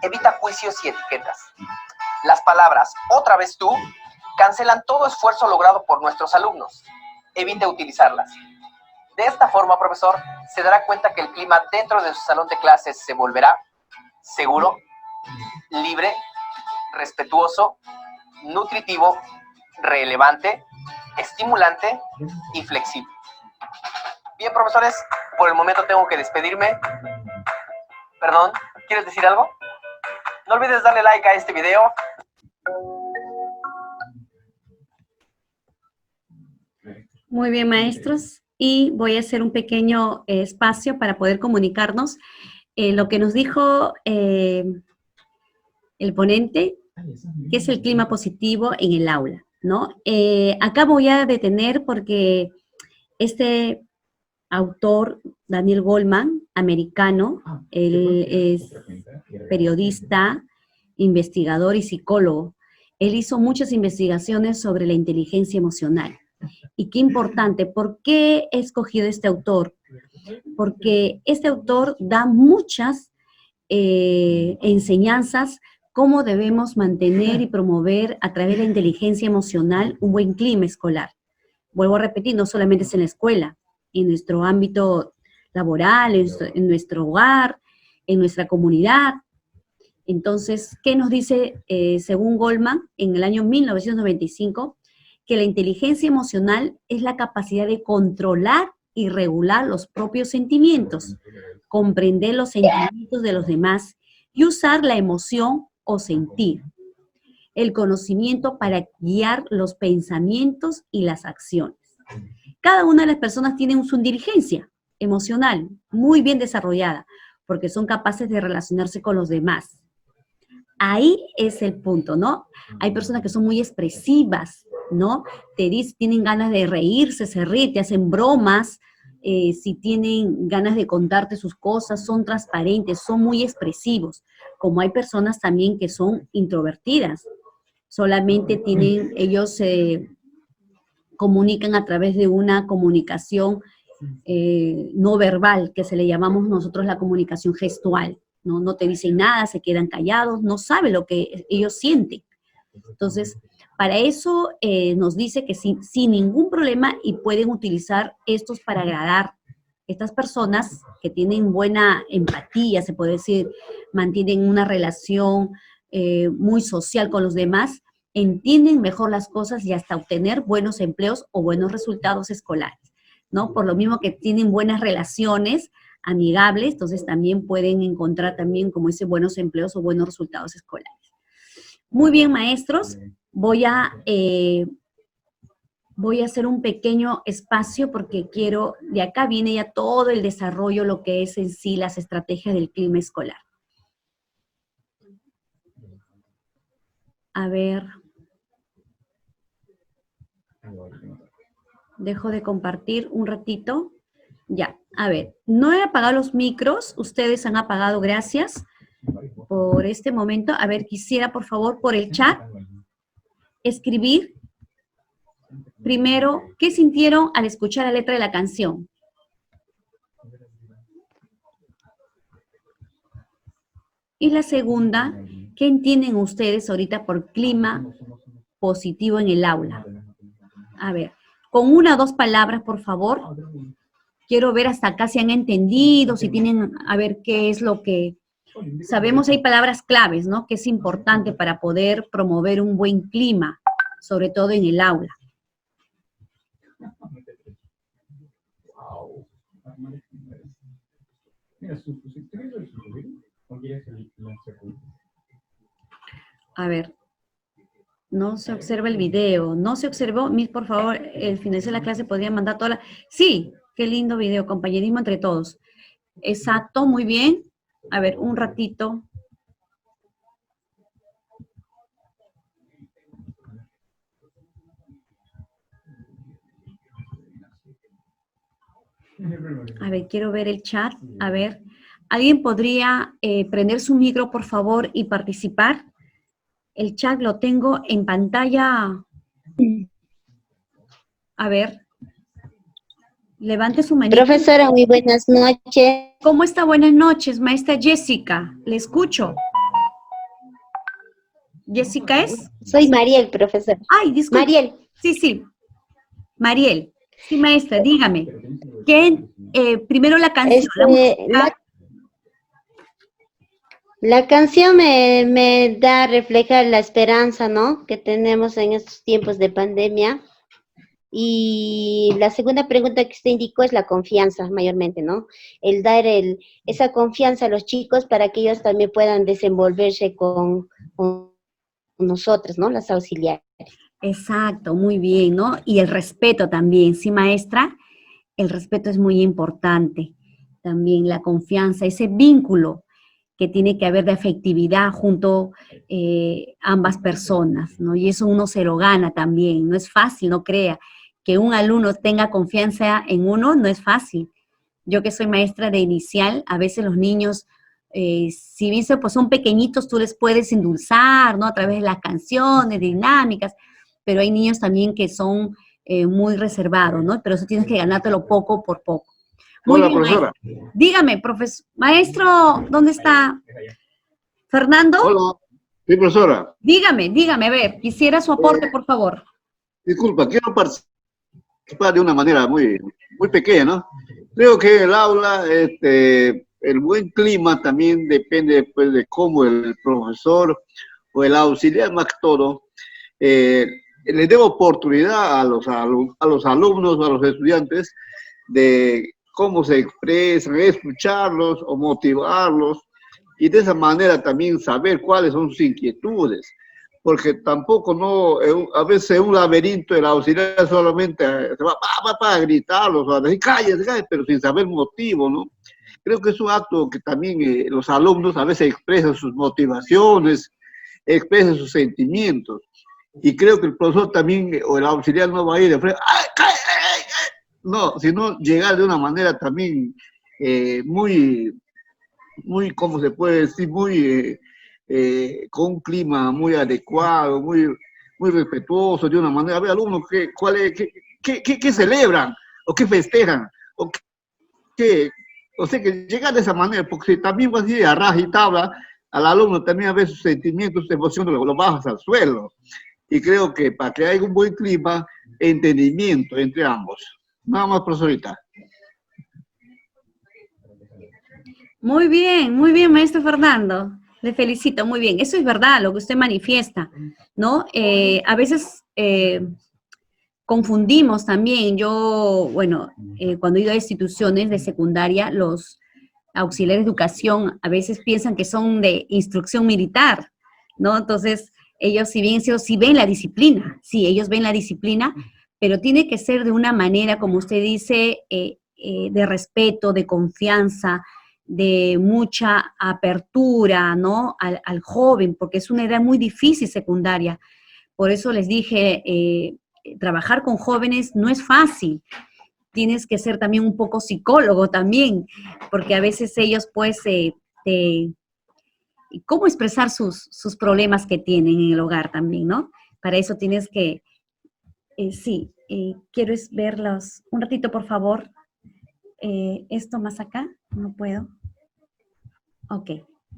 Evita juicios y etiquetas. Las palabras "otra vez tú" cancelan todo esfuerzo logrado por nuestros alumnos. Evite utilizarlas. De esta forma, profesor, se dará cuenta que el clima dentro de su salón de clases se volverá seguro, libre, respetuoso, nutritivo, relevante, estimulante y flexible. Bien, profesores, por el momento tengo que despedirme. Perdón, ¿quieres decir algo? No olvides darle like a este video. Muy bien, maestros. Y voy a hacer un pequeño espacio para poder comunicarnos. Lo que nos dijo el ponente, que es el clima positivo en el aula, ¿no? Acá voy a detener porque este autor, Daniel Goleman, americano, él es periodista, investigador y psicólogo. Él hizo muchas investigaciones sobre la inteligencia emocional. Y qué importante, ¿por qué he escogido este autor? Porque este autor da muchas enseñanzas cómo debemos mantener y promover a través de la inteligencia emocional un buen clima escolar. Vuelvo a repetir, no solamente es en la escuela, en nuestro ámbito laboral, en nuestro hogar, en nuestra comunidad. Entonces, ¿qué nos dice, según Goleman, en el año 1995? Que la inteligencia emocional es la capacidad de controlar y regular los propios sentimientos, comprender los sentimientos de los demás y usar la emoción o sentir. El conocimiento para guiar los pensamientos y las acciones. Cada una de las personas tiene su inteligencia emocional muy bien desarrollada, porque son capaces de relacionarse con los demás. Ahí es el punto, ¿no? Hay personas que son muy expresivas, ¿no? Tienen ganas de reírse, se ríen, te hacen bromas, si tienen ganas de contarte sus cosas, son transparentes, son muy expresivos. Como hay personas también que son introvertidas, solamente ellos se comunican a través de una comunicación no verbal, que se le llamamos nosotros la comunicación gestual. No te dicen nada, se quedan callados, no saben lo que ellos sienten. Entonces, para eso nos dice que sin ningún problema y pueden utilizar estos para agradar. Estas personas que tienen buena empatía, se puede decir, mantienen una relación muy social con los demás, entienden mejor las cosas y hasta obtener buenos empleos o buenos resultados escolares, ¿no? Por lo mismo que tienen buenas relaciones amigables, entonces también pueden encontrar también, como dice, buenos empleos o buenos resultados escolares. Muy bien, maestros, voy a hacer un pequeño espacio porque quiero, de acá viene ya todo el desarrollo, lo que es en sí las estrategias del clima escolar. A ver. Dejo de compartir un ratito. Ya, a ver, no he apagado los micros, ustedes han apagado, gracias. por este momento. A ver, quisiera, por favor, por el chat, escribir primero qué sintieron al escuchar la letra de la canción. Y la segunda, ¿qué entienden ustedes ahorita por clima positivo en el aula? A ver, con una o dos palabras, por favor. Quiero ver hasta acá si han entendido, si tienen, a ver qué es lo que... Sabemos hay palabras claves, ¿no? Que es importante para poder promover un buen clima, sobre todo en el aula. A ver, no se observa el video, no se observó. Miss, por favor, el final de la clase podría mandar toda la... Sí, qué lindo video, compañerismo entre todos. Exacto, muy bien. A ver, un ratito. A ver, quiero ver el chat. A ver, ¿alguien podría prender su micro, por favor, y participar? El chat lo tengo en pantalla. A ver. Levante su manito. Profesora, muy buenas noches. ¿Cómo está? Buenas noches, maestra Jessica. Le escucho. ¿Jessica es? Soy Mariel, profesor. Ay, disculpe. Mariel. Sí, sí. Mariel. Sí, maestra, dígame. ¿Quién? Primero la canción. La canción me da a reflejar la esperanza, ¿no? Que tenemos en estos tiempos de pandemia. Y la segunda pregunta que usted indicó es la confianza, mayormente, ¿no? El dar esa confianza a los chicos para que ellos también puedan desenvolverse con nosotros, ¿no? Las auxiliares. Exacto, muy bien, ¿no? Y el respeto también, ¿sí, maestra? El respeto es muy importante. También la confianza, ese vínculo que tiene que haber de afectividad junto ambas personas, ¿no? Y eso uno se lo gana también, no es fácil, no crea. Que un alumno tenga confianza en uno no es fácil. Yo que soy maestra de inicial, a veces los niños, si bien pues son pequeñitos, tú les puedes endulzar, ¿no? A través de las canciones, dinámicas, pero hay niños también que son muy reservados, ¿no? Pero eso tienes que ganártelo poco por poco. Muy Hola, bien, profesora. maestro. Dígame, profesor. Maestro, ¿dónde está? ¿Fernando? Hola. Sí, profesora. Dígame, a ver, quisiera su aporte, por favor. Disculpa, quiero participar de una manera muy pequeña, ¿no? Creo que el aula, el buen clima también depende pues, de cómo el profesor o el auxiliar, más que todo, le dé oportunidad a los alumnos, a los estudiantes, de cómo se expresan, escucharlos o motivarlos, y de esa manera también saber cuáles son sus inquietudes, porque tampoco a veces un laberinto el auxiliar solamente se va a gritarlos, a decir cállate, pero sin saber motivo, ¿no? Creo que es un acto que también los alumnos a veces expresan sus motivaciones, expresan sus sentimientos, y creo que el profesor también, o el auxiliar no va a ir de frente, no, sino llegar de una manera también muy, ¿cómo se puede decir? Con un clima muy adecuado, muy respetuoso, de una manera. A ver, alumnos, ¿qué celebran? ¿O qué festejan? O sea, que llegar de esa manera, porque si también vas a ir a raja y tabla, al alumno también a ver sus sentimientos, sus emociones, lo bajas al suelo. Y creo que para que haya un buen clima, entendimiento entre ambos. Nada más, profesorita. Muy bien, maestro Fernando. Le felicito, muy bien. Eso es verdad, lo que usted manifiesta, ¿no? A veces confundimos también. Yo, bueno, cuando he ido a instituciones de secundaria, los auxiliares de educación a veces piensan que son de instrucción militar, ¿no? Entonces, ellos si ven la disciplina, sí, ellos ven la disciplina, pero tiene que ser de una manera, como usted dice, de respeto, de confianza, de mucha apertura, ¿no? Al joven, porque es una edad muy difícil secundaria. Por eso les dije, trabajar con jóvenes no es fácil. Tienes que ser también un poco psicólogo también, porque a veces ellos pues te cómo expresar sus problemas que tienen en el hogar también, ¿no? Para eso tienes que, quiero verlos, un ratito por favor, esto más acá, no puedo. Ok,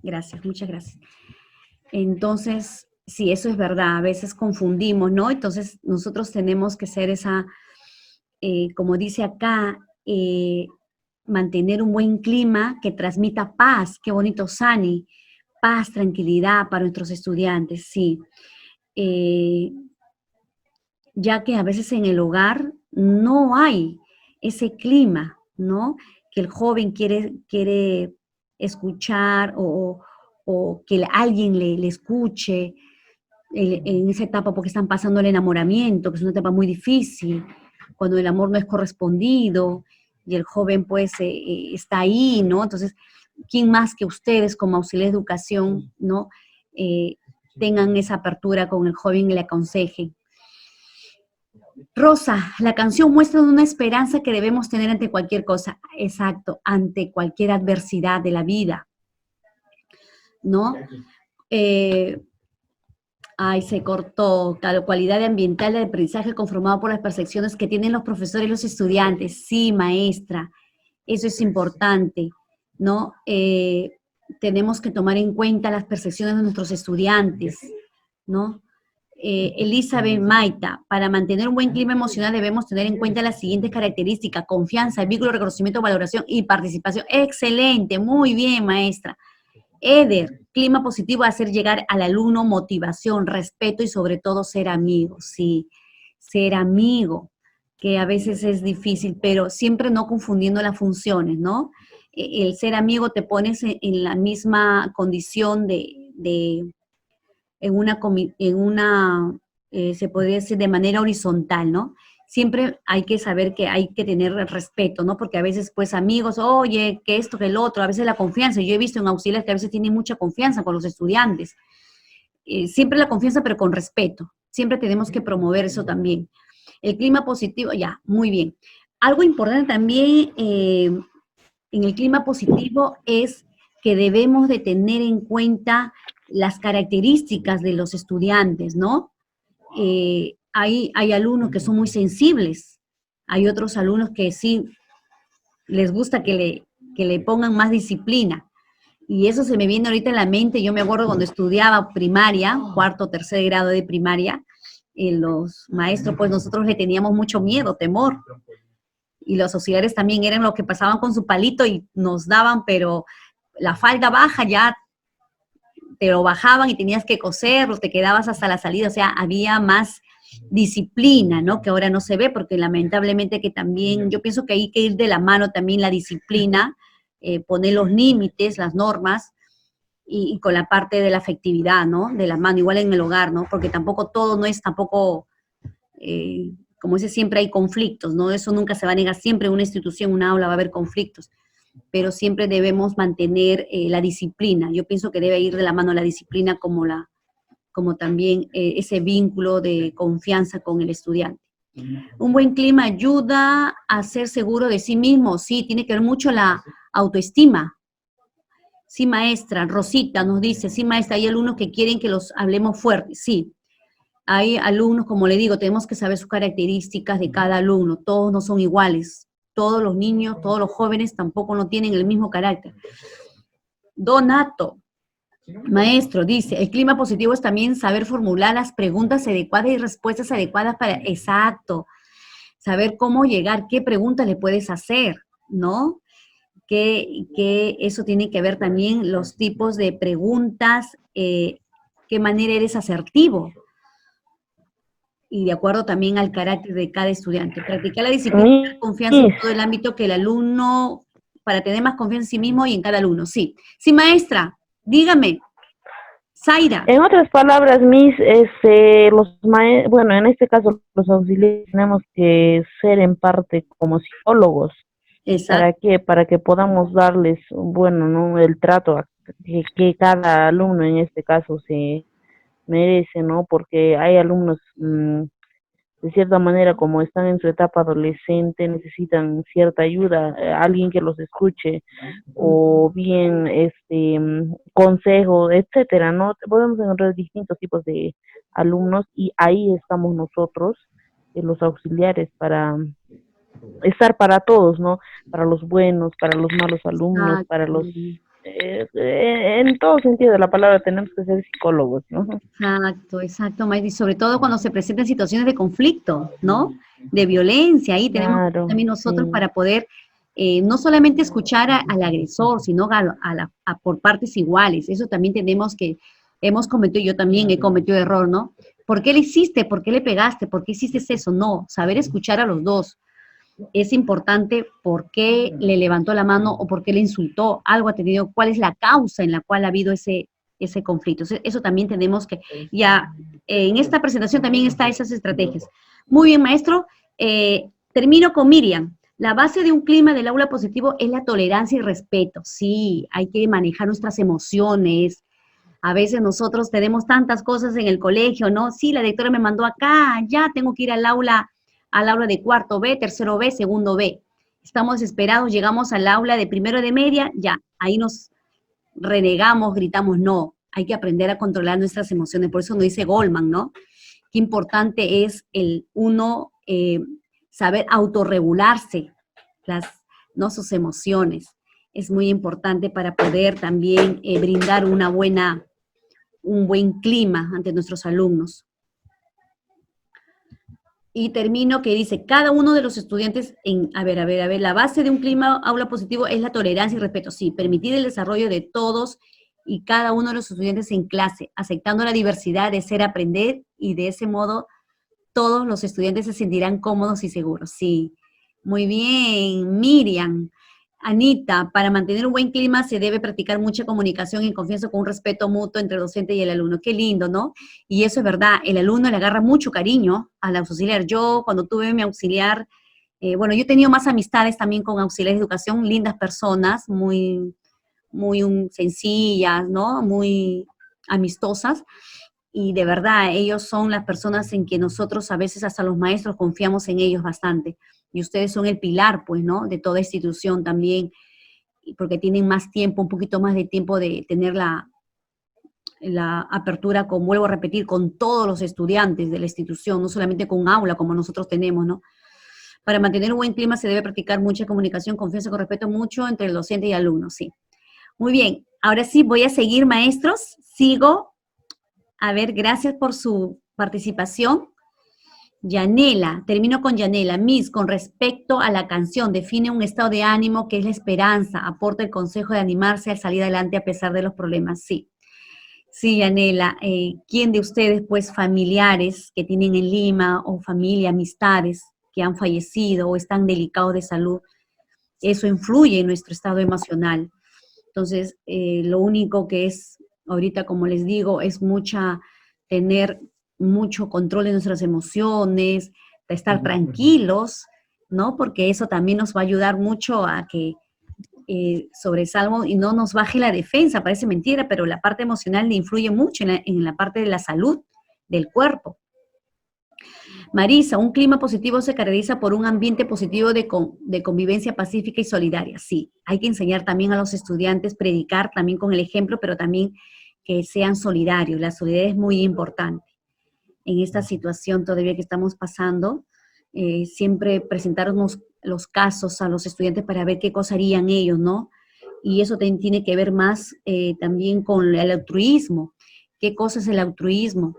gracias, muchas gracias. Entonces, sí, eso es verdad, a veces confundimos, ¿no? Entonces, nosotros tenemos que ser esa, como dice acá, mantener un buen clima que transmita paz, qué bonito, Sani, paz, tranquilidad para nuestros estudiantes, sí. Ya que a veces en el hogar no hay ese clima, ¿no? Que el joven quiere escuchar o que alguien le escuche en esa etapa porque están pasando el enamoramiento, que es una etapa muy difícil, cuando el amor no es correspondido y el joven pues está ahí, ¿no? Entonces, ¿quién más que ustedes como auxiliares de educación, ¿no? Tengan esa apertura con el joven y le aconsejen. Rosa, la canción muestra una esperanza que debemos tener ante cualquier cosa, exacto, ante cualquier adversidad de la vida, ¿no? Se cortó, la cualidad ambiental del aprendizaje conformado por las percepciones que tienen los profesores y los estudiantes. Sí, maestra, eso es importante, ¿no? Tenemos que tomar en cuenta las percepciones de nuestros estudiantes, ¿no? Elizabeth Maita, para mantener un buen clima emocional debemos tener en cuenta las siguientes características: confianza, vínculo, reconocimiento, valoración y participación. Excelente, muy bien, maestra. Eder, clima positivo, hacer llegar al alumno motivación, respeto y sobre todo ser amigo. Sí, ser amigo, que a veces es difícil, pero siempre no confundiendo las funciones, ¿no? El ser amigo te pones en la misma condición se podría decir de manera horizontal, ¿no? Siempre hay que saber que hay que tener respeto, ¿no? Porque a veces, pues, amigos, oye, que esto, que el otro, a veces la confianza. Yo he visto en auxiliares que a veces tienen mucha confianza con los estudiantes. Siempre la confianza, pero con respeto. Siempre tenemos que promover eso también. El clima positivo, ya, muy bien. Algo importante también en el clima positivo es que debemos de tener en cuenta las características de los estudiantes, ¿no? Hay alumnos que son muy sensibles, hay otros alumnos que sí les gusta que le pongan más disciplina. Y eso se me viene ahorita en la mente. Yo me acuerdo cuando estudiaba primaria, cuarto, tercer grado de primaria, los maestros, pues nosotros le teníamos mucho miedo, temor. Y los auxiliares también eran los que pasaban con su palito y nos daban, pero la falda baja ya te lo bajaban y tenías que coserlo, te quedabas hasta la salida, o sea, había más disciplina, ¿no? Que ahora no se ve, porque lamentablemente que también, yo pienso que hay que ir de la mano también la disciplina, poner los límites, las normas, y con la parte de la afectividad, ¿no? De la mano, igual en el hogar, ¿no? Porque tampoco todo no es tampoco, como dice, siempre hay conflictos, ¿no? Eso nunca se va a negar, siempre en una institución, una aula va a haber conflictos, pero siempre debemos mantener la disciplina. Yo pienso que debe ir de la mano la disciplina como también ese vínculo de confianza con el estudiante. Un buen clima ayuda a ser seguro de sí mismo, sí, tiene que ver mucho la autoestima. Sí, maestra, Rosita nos dice, sí, maestra, hay alumnos que quieren que los hablemos fuerte, sí. Hay alumnos, como le digo, tenemos que saber sus características de cada alumno, todos no son iguales. Todos los niños, todos los jóvenes tampoco no tienen el mismo carácter. Donato, maestro, dice, el clima positivo es también saber formular las preguntas adecuadas y respuestas adecuadas para, exacto, saber cómo llegar, qué preguntas le puedes hacer, ¿no? Que eso tiene que ver también los tipos de preguntas, qué manera eres asertivo, y de acuerdo también al carácter de cada estudiante. Practicar la disciplina y la confianza en todo el ámbito que el alumno, para tener más confianza en sí mismo y en cada alumno. Sí, sí, maestra, dígame, Zaira. En otras palabras, bueno, en este caso los auxiliares tenemos que ser en parte como psicólogos. Exacto. ¿Para qué? Para que podamos darles, bueno, ¿no? El trato que cada alumno en este caso se merece, ¿no? Porque hay alumnos de cierta manera, como están en su etapa adolescente, necesitan cierta ayuda, alguien que los escuche, o bien consejo, etcétera, ¿no? Podemos encontrar distintos tipos de alumnos y ahí estamos nosotros, los auxiliares, para estar para todos, ¿no? Para los buenos, para los malos alumnos, para los... Exacto. en todo sentido de la palabra tenemos que ser psicólogos, ¿no? Exacto, exacto, Maite, y sobre todo cuando se presentan situaciones de conflicto, ¿no? De violencia, ahí tenemos Claro, también nosotros sí. para poder no solamente escuchar al agresor, sino por partes iguales. Eso también tenemos que, hemos cometido, yo también he cometido error, ¿no? ¿Por qué le hiciste? ¿Por qué le pegaste? ¿Por qué hiciste eso? No, saber escuchar a los dos. Es importante por qué le levantó la mano o por qué le insultó, algo ha tenido, cuál es la causa en la cual ha habido ese conflicto. Eso también tenemos que, ya, en esta presentación también está esas estrategias. Muy bien, maestro. Termino con Miriam. La base de un clima del aula positivo es la tolerancia y respeto. Sí, hay que manejar nuestras emociones. A veces nosotros tenemos tantas cosas en el colegio, ¿no? Sí, la directora me mandó acá, ya tengo que ir al aula de cuarto B, tercero B, segundo B. Estamos desesperados, llegamos al aula de primero de media, ya, ahí nos renegamos, gritamos, no, hay que aprender a controlar nuestras emociones, por eso nos dice Goldman, ¿no? Qué importante es el uno saber autorregularse, ¿no? Sus emociones. Es muy importante para poder también brindar un buen clima ante nuestros alumnos. Y termino que dice, cada uno de los estudiantes, a ver, la base de un clima aula positivo es la tolerancia y respeto. Sí, permitir el desarrollo de todos y cada uno de los estudiantes en clase, aceptando la diversidad de ser aprender y de ese modo todos los estudiantes se sentirán cómodos y seguros. Sí, muy bien, Miriam. Anita, para mantener un buen clima se debe practicar mucha comunicación y confianza con un respeto mutuo entre el docente y el alumno. Qué lindo, ¿no? Y eso es verdad, el alumno le agarra mucho cariño al auxiliar. Yo, cuando tuve mi auxiliar, bueno, yo he tenido más amistades también con auxiliares de educación, lindas personas, muy sencillas, ¿no? Muy amistosas. Y de verdad, ellos son las personas en que nosotros a veces hasta los maestros confiamos en ellos bastante. Y ustedes son el pilar, pues, ¿no? De toda institución también, porque tienen más tiempo, un poquito más de tiempo de tener la apertura, como vuelvo a repetir, con todos los estudiantes de la institución, no solamente con aula como nosotros tenemos, ¿no? Para mantener un buen clima se debe practicar mucha comunicación, confianza, con respeto mucho entre el docente y el alumno, sí. Muy bien, ahora sí voy a seguir, maestros, sigo. A ver, gracias por su participación. Yanela, termino con Yanela. Miss, con respecto a la canción, define un estado de ánimo que es la esperanza, aporta el consejo de animarse a salir adelante a pesar de los problemas. Sí, sí, Yanela. ¿Quién de ustedes, pues, familiares que tienen en Lima o familia, amistades que han fallecido o están delicados de salud? Eso influye en nuestro estado emocional. Entonces, lo único que es, ahorita, como les digo, es tener mucho control de nuestras emociones, de estar tranquilos, ¿no? Porque eso también nos va a ayudar mucho a que sobresalgamos y no nos baje la defensa, parece mentira, pero la parte emocional le influye mucho en la parte de la salud del cuerpo. Marisa, un clima positivo se caracteriza por un ambiente positivo de convivencia pacífica y solidaria. Sí, hay que enseñar también a los estudiantes, predicar también con el ejemplo, pero también que sean solidarios. La solidaridad es muy importante. En esta situación todavía que estamos pasando, siempre presentarnos los casos a los estudiantes para ver qué cosa harían ellos, ¿no? Y eso tiene que ver más también con el altruismo. ¿Qué cosa es el altruismo?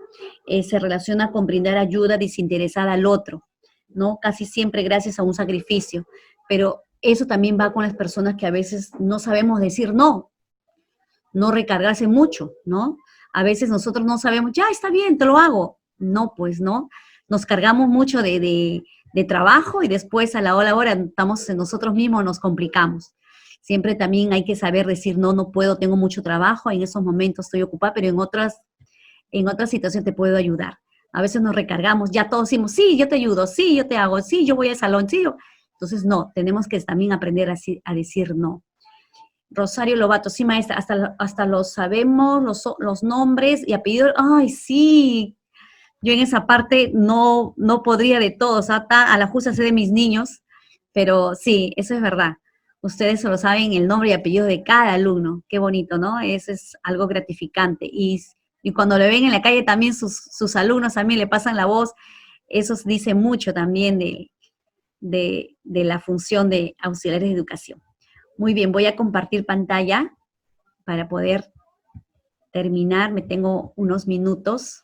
Se relaciona con brindar ayuda desinteresada al otro, ¿no? Casi siempre gracias a un sacrificio. Pero eso también va con las personas que a veces no sabemos decir no recargarse mucho, ¿no? A veces nosotros no sabemos, ya está bien, te lo hago. No, pues no. Nos cargamos mucho de trabajo y después a la hora estamos en nosotros mismos, nos complicamos. Siempre también hay que saber decir, no puedo, tengo mucho trabajo, en esos momentos estoy ocupada, pero en otras situaciones te puedo ayudar. A veces nos recargamos, ya todos decimos, sí, yo te ayudo, sí, yo te hago, sí, yo voy al salón, sí. Entonces, no, tenemos que también aprender a decir no. Rosario Lobato, sí, maestra, hasta los sabemos, los nombres y apellidos. Ay, sí, Yo en esa parte no podría de todo, o sea, a la justa sé de mis niños, pero sí, eso es verdad. Ustedes solo saben el nombre y apellido de cada alumno. Qué bonito, ¿no? Eso es algo gratificante. Y cuando le ven en la calle también sus alumnos también le pasan la voz, eso dice mucho también de la función de auxiliares de educación. Muy bien, voy a compartir pantalla para poder terminar. Me tengo unos minutos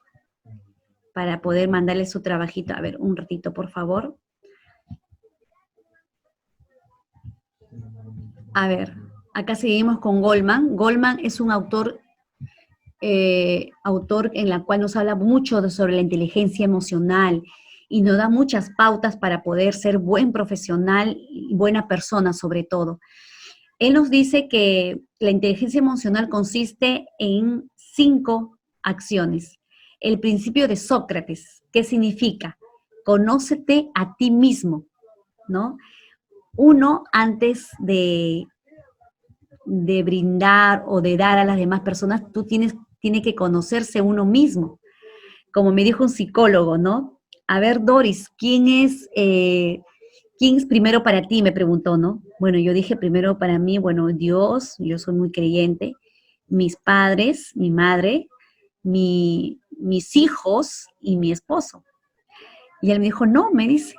para poder mandarle su trabajito. A ver, un ratito, por favor. A ver, acá seguimos con Goldman. Goldman es un autor en la cual nos habla mucho sobre la inteligencia emocional y nos da muchas pautas para poder ser buen profesional y buena persona sobre todo. Él nos dice que la inteligencia emocional consiste en 5 acciones. El principio de Sócrates, ¿qué significa? Conócete a ti mismo, ¿no? Uno, antes de brindar o de dar a las demás personas, tiene que conocerse uno mismo. Como me dijo un psicólogo, ¿no? A ver, Doris, ¿quién es primero para ti? Me preguntó, ¿no? Bueno, yo dije primero para mí, bueno, Dios, yo soy muy creyente, mis padres, mi madre, mis hijos y mi esposo. Y él me dijo, no, me dice,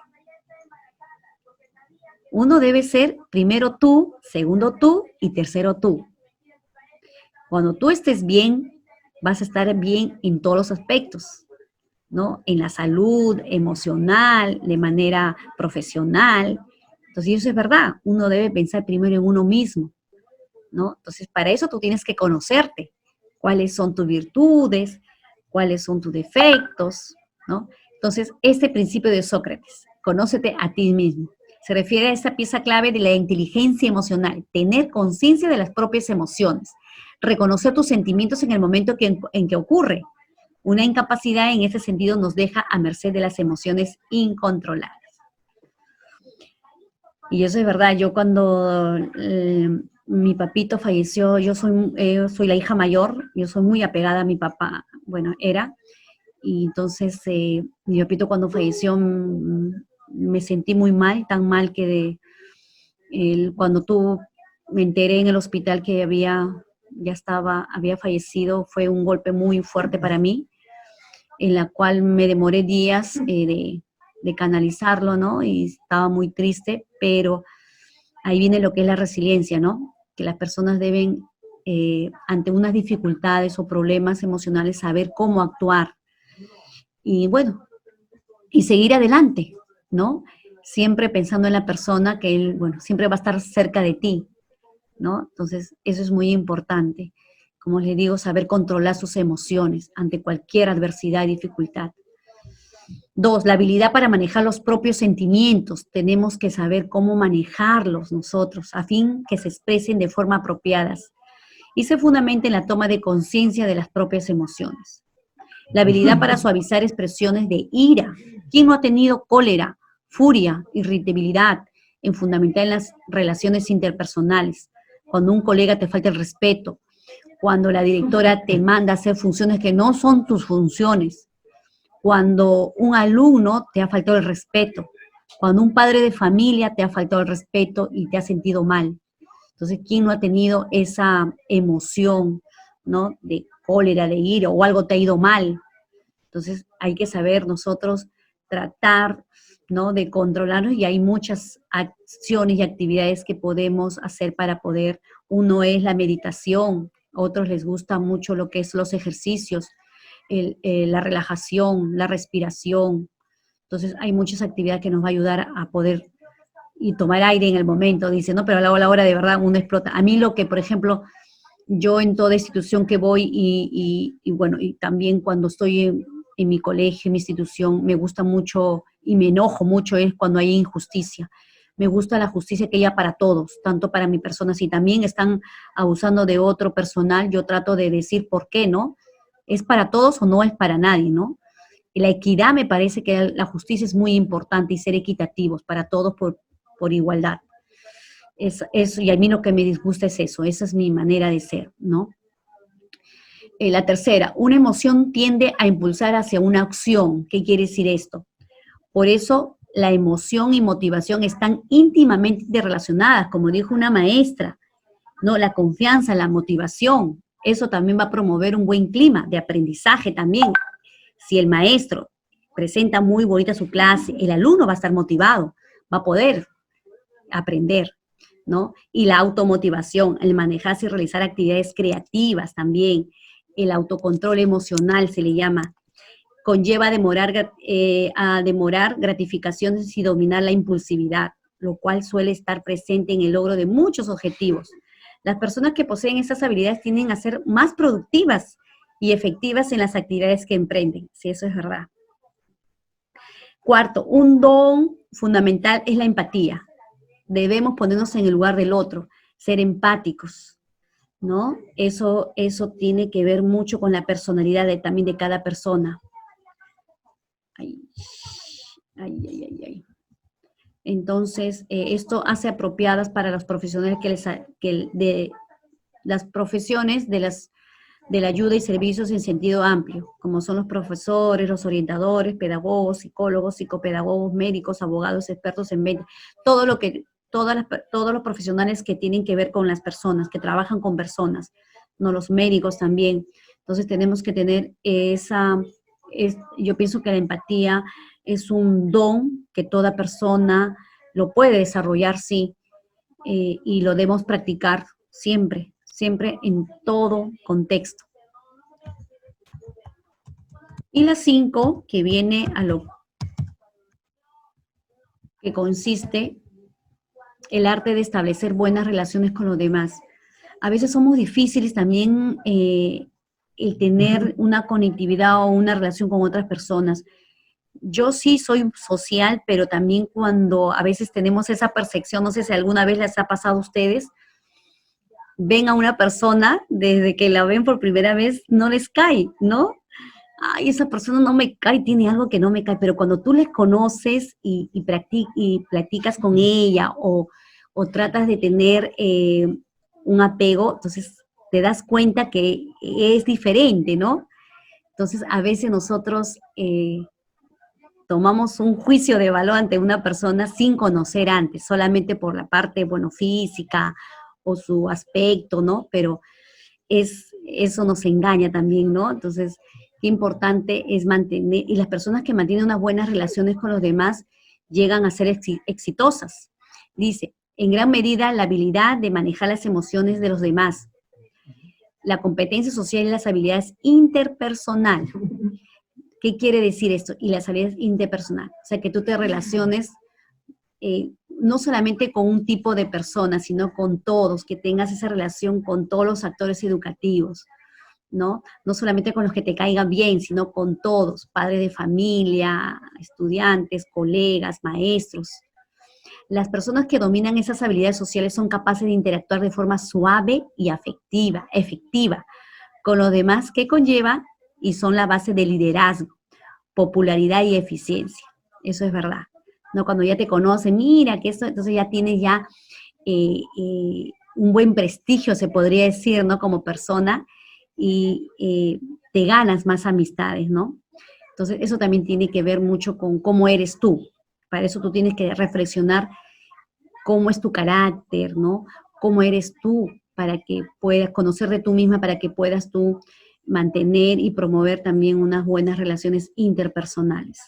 uno debe ser primero tú, segundo tú y tercero tú. Cuando tú estés bien, vas a estar bien en todos los aspectos, ¿no? En la salud emocional, de manera profesional. Entonces, eso es verdad, uno debe pensar primero en uno mismo, ¿no? Entonces, para eso tú tienes que conocerte, cuáles son tus virtudes, cuáles son tus defectos, ¿no? Entonces, este principio de Sócrates, conócete a ti mismo, se refiere a esta pieza clave de la inteligencia emocional, tener conciencia de las propias emociones, reconocer tus sentimientos en el momento en que ocurre. Una incapacidad en ese sentido nos deja a merced de las emociones incontrolables. Y eso es verdad, yo cuando mi papito falleció, yo soy la hija mayor, yo soy muy apegada a mi papá, bueno, era, y entonces mi papito cuando falleció me sentí muy mal, tan mal que cuando me enteré en el hospital que había fallecido, fue un golpe muy fuerte para mí, en la cual me demoré días de canalizarlo, ¿no? Y estaba muy triste, pero ahí viene lo que es la resiliencia, ¿no? Que las personas deben, ante unas dificultades o problemas emocionales, saber cómo actuar. Y bueno, y seguir adelante, ¿no? Siempre pensando en la persona que él, bueno, siempre va a estar cerca de ti, ¿no? Entonces, eso es muy importante. Como les digo, saber controlar sus emociones ante cualquier adversidad y dificultad. 2, la habilidad para manejar los propios sentimientos. Tenemos que saber cómo manejarlos nosotros, a fin que se expresen de forma apropiada y se fundamenten en la toma de conciencia de las propias emociones. La habilidad para suavizar expresiones de ira. ¿Quién no ha tenido cólera, furia, irritabilidad, en fundamental en las relaciones interpersonales? Cuando un colega te falta el respeto, cuando la directora te manda a hacer funciones que no son tus funciones, cuando un alumno te ha faltado el respeto, cuando un padre de familia te ha faltado el respeto y te ha sentido mal. Entonces, ¿quién no ha tenido esa emoción, ¿no? De cólera, de ira, o algo te ha ido mal? Entonces, hay que saber nosotros tratar, ¿no? De controlarnos, y hay muchas acciones y actividades que podemos hacer para poder. Uno es la meditación, a otros les gusta mucho lo que es los ejercicios, la relajación, la respiración. Entonces, hay muchas actividades que nos va a ayudar a poder y tomar aire en el momento. Dice, no, pero a la hora de verdad uno explota. A mí lo que, por ejemplo, yo en toda institución que voy y bueno, y también cuando estoy en mi colegio, en mi institución, me gusta mucho y me enojo mucho es cuando hay injusticia. Me gusta la justicia que haya para todos, tanto para mi persona. Si también están abusando de otro personal, yo trato de decir por qué, ¿no? ¿Es para todos o no es para nadie, no? Y la equidad, me parece que la justicia es muy importante y ser equitativos para todos por igualdad. Y a mí lo que me disgusta es eso, esa es mi manera de ser, ¿no? La tercera, una emoción tiende a impulsar hacia una acción. ¿Qué quiere decir esto? Por eso la emoción y motivación están íntimamente relacionadas, como dijo una maestra, ¿no? La confianza, la motivación, eso también va a promover un buen clima de aprendizaje también. Si el maestro presenta muy bonita su clase, el alumno va a estar motivado, va a poder aprender, ¿no? Y la automotivación, el manejarse y realizar actividades creativas también, el autocontrol emocional se le llama, conlleva a demorar gratificaciones y dominar la impulsividad, lo cual suele estar presente en el logro de muchos objetivos. Las personas que poseen estas habilidades tienden a ser más productivas y efectivas en las actividades que emprenden, si eso es verdad. Cuarto, un don fundamental es la empatía. Debemos ponernos en el lugar del otro, ser empáticos, ¿no? Eso tiene que ver mucho con la personalidad también de cada persona. Entonces, esto hace apropiadas para los profesionales de las profesiones de la ayuda y servicios en sentido amplio, como son los profesores, los orientadores, pedagogos, psicólogos, psicopedagogos, médicos, abogados, expertos en ventas, todos los profesionales que tienen que ver con las personas, que trabajan con personas, no los médicos también. Entonces tenemos que tener yo pienso que la empatía es un don que toda persona lo puede desarrollar, sí, y lo debemos practicar siempre en todo contexto. Y la 5, que viene a lo que consiste el arte de establecer buenas relaciones con los demás. A veces somos difíciles también el tener una conectividad o una relación con otras personas. Yo sí soy social, pero también cuando a veces tenemos esa percepción, no sé si alguna vez les ha pasado a ustedes, ven a una persona, desde que la ven por primera vez, no les cae, ¿no? Ay, esa persona no me cae, tiene algo que no me cae, pero cuando tú les conoces y platicas con ella o tratas de tener un apego, entonces te das cuenta que es diferente, ¿no? Entonces, a veces nosotros tomamos un juicio de valor ante una persona sin conocer antes, solamente por la parte, bueno, física o su aspecto, ¿no? Pero eso nos engaña también, ¿no? Entonces, qué importante es mantener, y las personas que mantienen unas buenas relaciones con los demás llegan a ser exitosas. Dice, en gran medida la habilidad de manejar las emociones de los demás, la competencia social y las habilidades interpersonales. ¿Qué quiere decir esto? Y las habilidades interpersonales. O sea, que tú te relaciones no solamente con un tipo de personas, sino con todos, que tengas esa relación con todos los actores educativos, ¿no? No solamente con los que te caigan bien, sino con todos, padres de familia, estudiantes, colegas, maestros. Las personas que dominan esas habilidades sociales son capaces de interactuar de forma suave y efectiva con los demás, que conlleva y son la base del liderazgo, popularidad y eficiencia. Eso es verdad. ¿No? Cuando ya te conocen, mira que eso, entonces ya tienes ya un buen prestigio, se podría decir, ¿no? Como persona, y te ganas más amistades, ¿no? Entonces eso también tiene que ver mucho con cómo eres tú. Para eso tú tienes que reflexionar cómo es tu carácter, ¿no? Cómo eres tú, para que puedas conocer de tú misma, para que puedas tú mantener y promover también unas buenas relaciones interpersonales.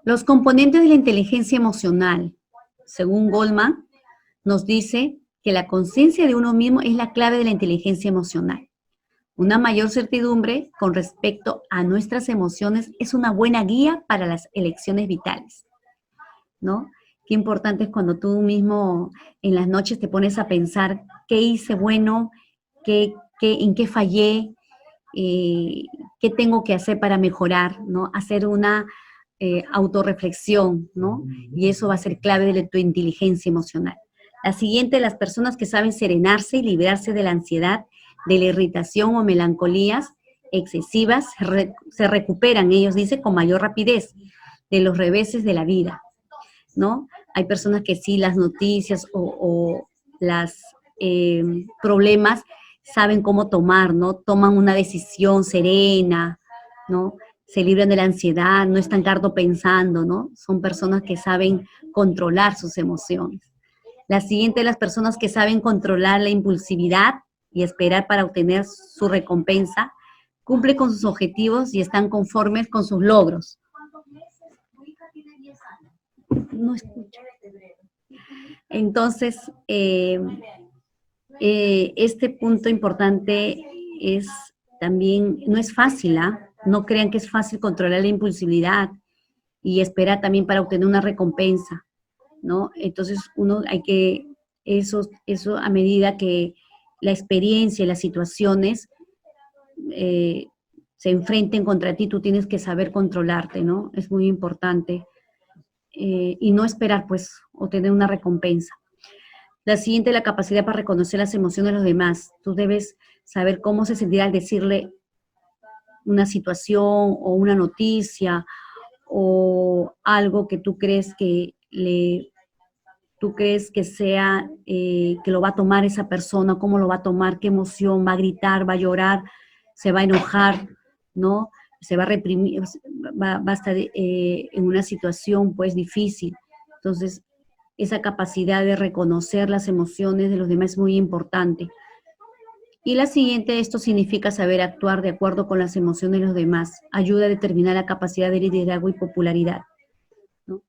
Los componentes de la inteligencia emocional, según Goldman, nos dice que la conciencia de uno mismo es la clave de la inteligencia emocional. Una mayor certidumbre con respecto a nuestras emociones es una buena guía para las elecciones vitales, ¿no? Qué importante es cuando tú mismo en las noches te pones a pensar qué hice bueno, en qué fallé, qué tengo que hacer para mejorar, ¿no? Hacer una autorreflexión, ¿no? Y eso va a ser clave de tu inteligencia emocional. La siguiente, las personas que saben serenarse y librarse de la ansiedad, de la irritación o melancolías excesivas, se recuperan, ellos dicen, con mayor rapidez de los reveses de la vida, ¿no? Hay personas que sí, las noticias o las problemas saben cómo tomar, ¿no? Toman una decisión serena, ¿no? Se libran de la ansiedad, no están harto pensando, ¿no? Son personas que saben controlar sus emociones. La siguiente, las personas que saben controlar la impulsividad y esperar para obtener su recompensa, cumplen con sus objetivos y están conformes con sus logros. No escucho. Entonces, este punto importante es también, no es fácil, ¿ah? No crean que es fácil controlar la impulsividad y esperar también para obtener una recompensa, ¿no? Entonces, uno hay que, eso a medida que la experiencia y las situaciones se enfrenten contra ti, tú tienes que saber controlarte, ¿no? Es muy importante. Y no esperar, pues, obtener una recompensa. La siguiente, la capacidad para reconocer las emociones de los demás. Tú debes saber cómo se sentirá al decirle una situación o una noticia o algo que tú crees que sea, que lo va a tomar esa persona, cómo lo va a tomar, qué emoción, va a gritar, va a llorar, se va a enojar, ¿no? Se va a reprimir, va a estar en una situación, pues, difícil. Entonces, esa capacidad de reconocer las emociones de los demás es muy importante. Y la siguiente, esto significa saber actuar de acuerdo con las emociones de los demás. Ayuda a determinar la capacidad de liderazgo y popularidad, ¿no?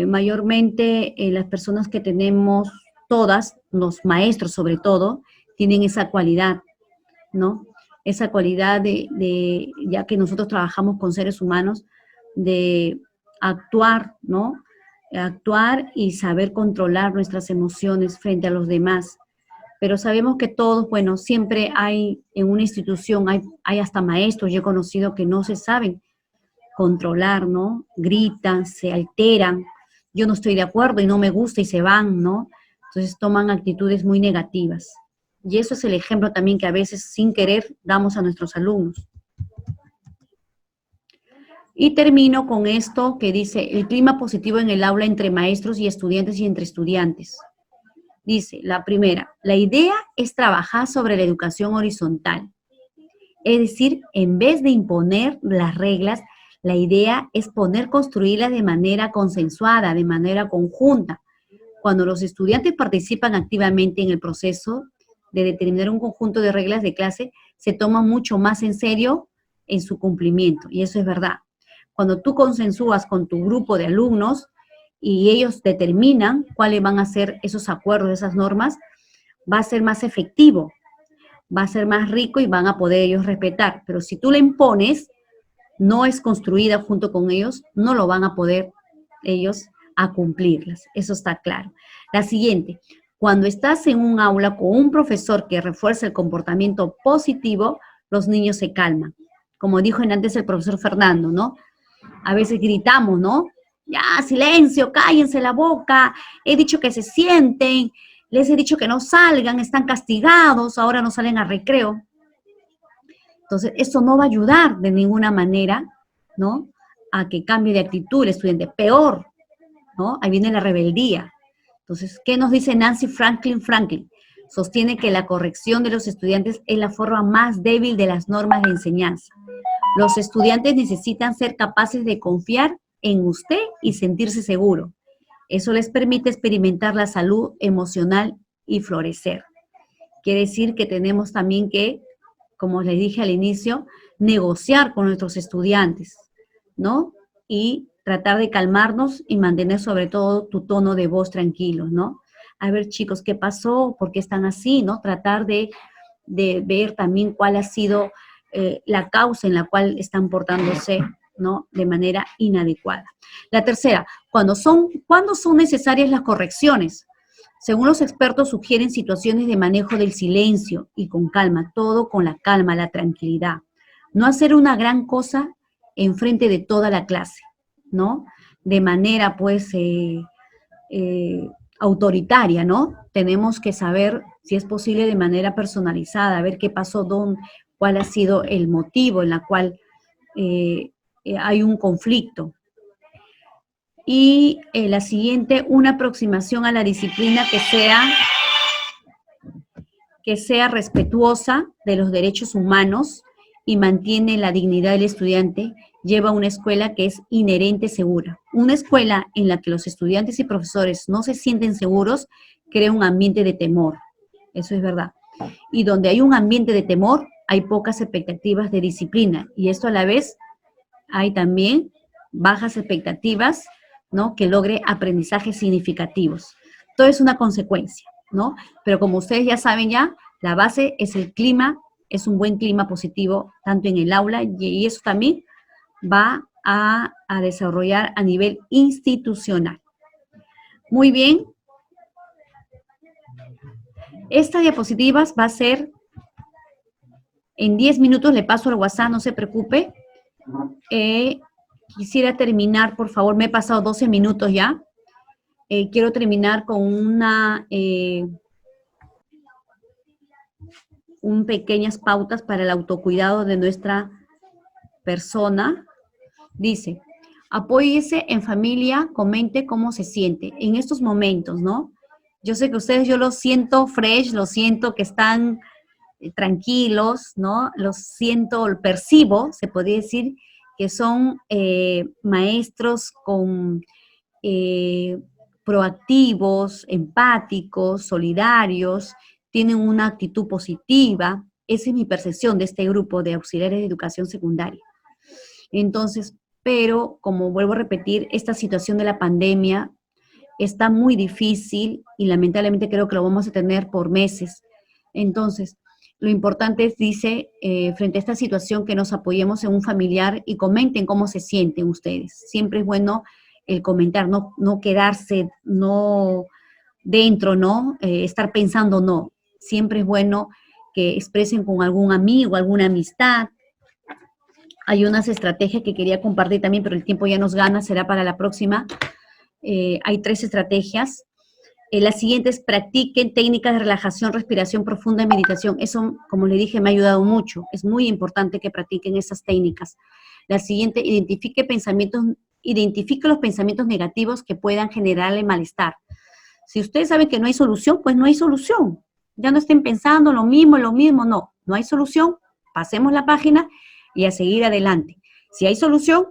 Mayormente las personas que tenemos, todas, los maestros sobre todo, tienen esa cualidad, ¿no? Esa cualidad ya que nosotros trabajamos con seres humanos, de actuar, ¿no? Actuar y saber controlar nuestras emociones frente a los demás. Pero sabemos que todos, bueno, siempre hay en una institución, hay hasta maestros, yo he conocido que no se saben controlar, ¿no? Gritan, se alteran, yo no estoy de acuerdo y no me gusta y se van, ¿no? Entonces toman actitudes muy negativas. Y eso es el ejemplo también que a veces sin querer damos a nuestros alumnos. Y termino con esto que dice, el clima positivo en el aula entre maestros y estudiantes y entre estudiantes. Dice, la primera, la idea es trabajar sobre la educación horizontal. Es decir, en vez de imponer las reglas, la idea es construirlas de manera consensuada, de manera conjunta. Cuando los estudiantes participan activamente en el proceso de determinar un conjunto de reglas de clase, se toma mucho más en serio en su cumplimiento, y eso es verdad. Cuando tú consensúas con tu grupo de alumnos y ellos determinan cuáles van a ser esos acuerdos, esas normas, va a ser más efectivo, va a ser más rico y van a poder ellos respetar. Pero si tú la impones, no es construida junto con ellos, no lo van a poder ellos a cumplirlas. Eso está claro. La siguiente, cuando estás en un aula con un profesor que refuerza el comportamiento positivo, los niños se calman. Como dijo antes el profesor Fernando, ¿no? A veces gritamos, ¿no? Ya, silencio, cállense la boca, he dicho que se sienten, les he dicho que no salgan, están castigados, ahora no salen a recreo. Entonces, eso no va a ayudar de ninguna manera, ¿no? A que cambie de actitud el estudiante. Peor, ¿no? Ahí viene la rebeldía. Entonces, ¿qué nos dice Nancy Franklin? Sostiene que la corrección de los estudiantes es la forma más débil de las normas de enseñanza. Los estudiantes necesitan ser capaces de confiar en usted y sentirse seguro. Eso les permite experimentar la salud emocional y florecer. Quiere decir que tenemos también que, como les dije al inicio, negociar con nuestros estudiantes, ¿no? Y tratar de calmarnos y mantener sobre todo tu tono de voz tranquilo, ¿no? A ver, chicos, ¿qué pasó? ¿Por qué están así? ¿No? Tratar de ver también cuál ha sido la causa en la cual están portándose, ¿no? De manera inadecuada. La tercera, ¿cuándo son necesarias las correcciones? Según los expertos, sugieren situaciones de manejo del silencio y con calma, todo con la calma, la tranquilidad. No hacer una gran cosa en frente de toda la clase, ¿no? De manera, pues, autoritaria, ¿no? Tenemos que saber, si es posible, de manera personalizada, ver qué pasó, cuál ha sido el motivo en la cual hay un conflicto. Y la siguiente, una aproximación a la disciplina que que sea respetuosa de los derechos humanos y mantiene la dignidad del estudiante, lleva a una escuela que es inherente segura. Una escuela en la que los estudiantes y profesores no se sienten seguros crea un ambiente de temor. Eso es verdad. Y donde hay un ambiente de temor, hay pocas expectativas de disciplina. Y esto a la vez hay también bajas expectativas, ¿no? Que logre aprendizajes significativos. Todo es una consecuencia, ¿no? Pero como ustedes ya saben ya, la base es el clima, es un buen clima positivo tanto en el aula y eso también va a desarrollar a nivel institucional. Muy bien. Esta diapositiva va a ser, en 10 minutos le paso al WhatsApp, no se preocupe. Quisiera terminar, por favor, me he pasado 12 minutos ya. Quiero terminar con pequeñas pautas para el autocuidado de nuestra persona. Dice, apóyese en familia, comente cómo se siente en estos momentos, ¿no? Yo sé que ustedes, yo los siento fresh, los siento que están tranquilos, ¿no? Los siento, percibo, se podría decir, que son maestros proactivos, empáticos, solidarios, tienen una actitud positiva. Esa es mi percepción de este grupo de auxiliares de educación secundaria. Entonces, pero como vuelvo a repetir, esta situación de la pandemia está muy difícil y lamentablemente creo que lo vamos a tener por meses. Entonces, lo importante es, dice, frente a esta situación, que nos apoyemos en un familiar y comenten cómo se sienten ustedes. Siempre es bueno el comentar, no quedarse, no dentro, ¿no? Estar pensando, no. Siempre es bueno que expresen con algún amigo, alguna amistad. Hay unas estrategias que quería compartir también, pero el tiempo ya nos gana, será para la próxima. Hay 3 estrategias. La siguiente es practiquen técnicas de relajación, respiración profunda y meditación. Eso, como le dije, me ha ayudado mucho. Es muy importante que practiquen esas técnicas. La siguiente, identifique los pensamientos negativos que puedan generarle malestar. Si ustedes saben que no hay solución, pues no hay solución. Ya no estén pensando lo mismo, no hay solución. Pasemos la página y a seguir adelante. Si hay solución,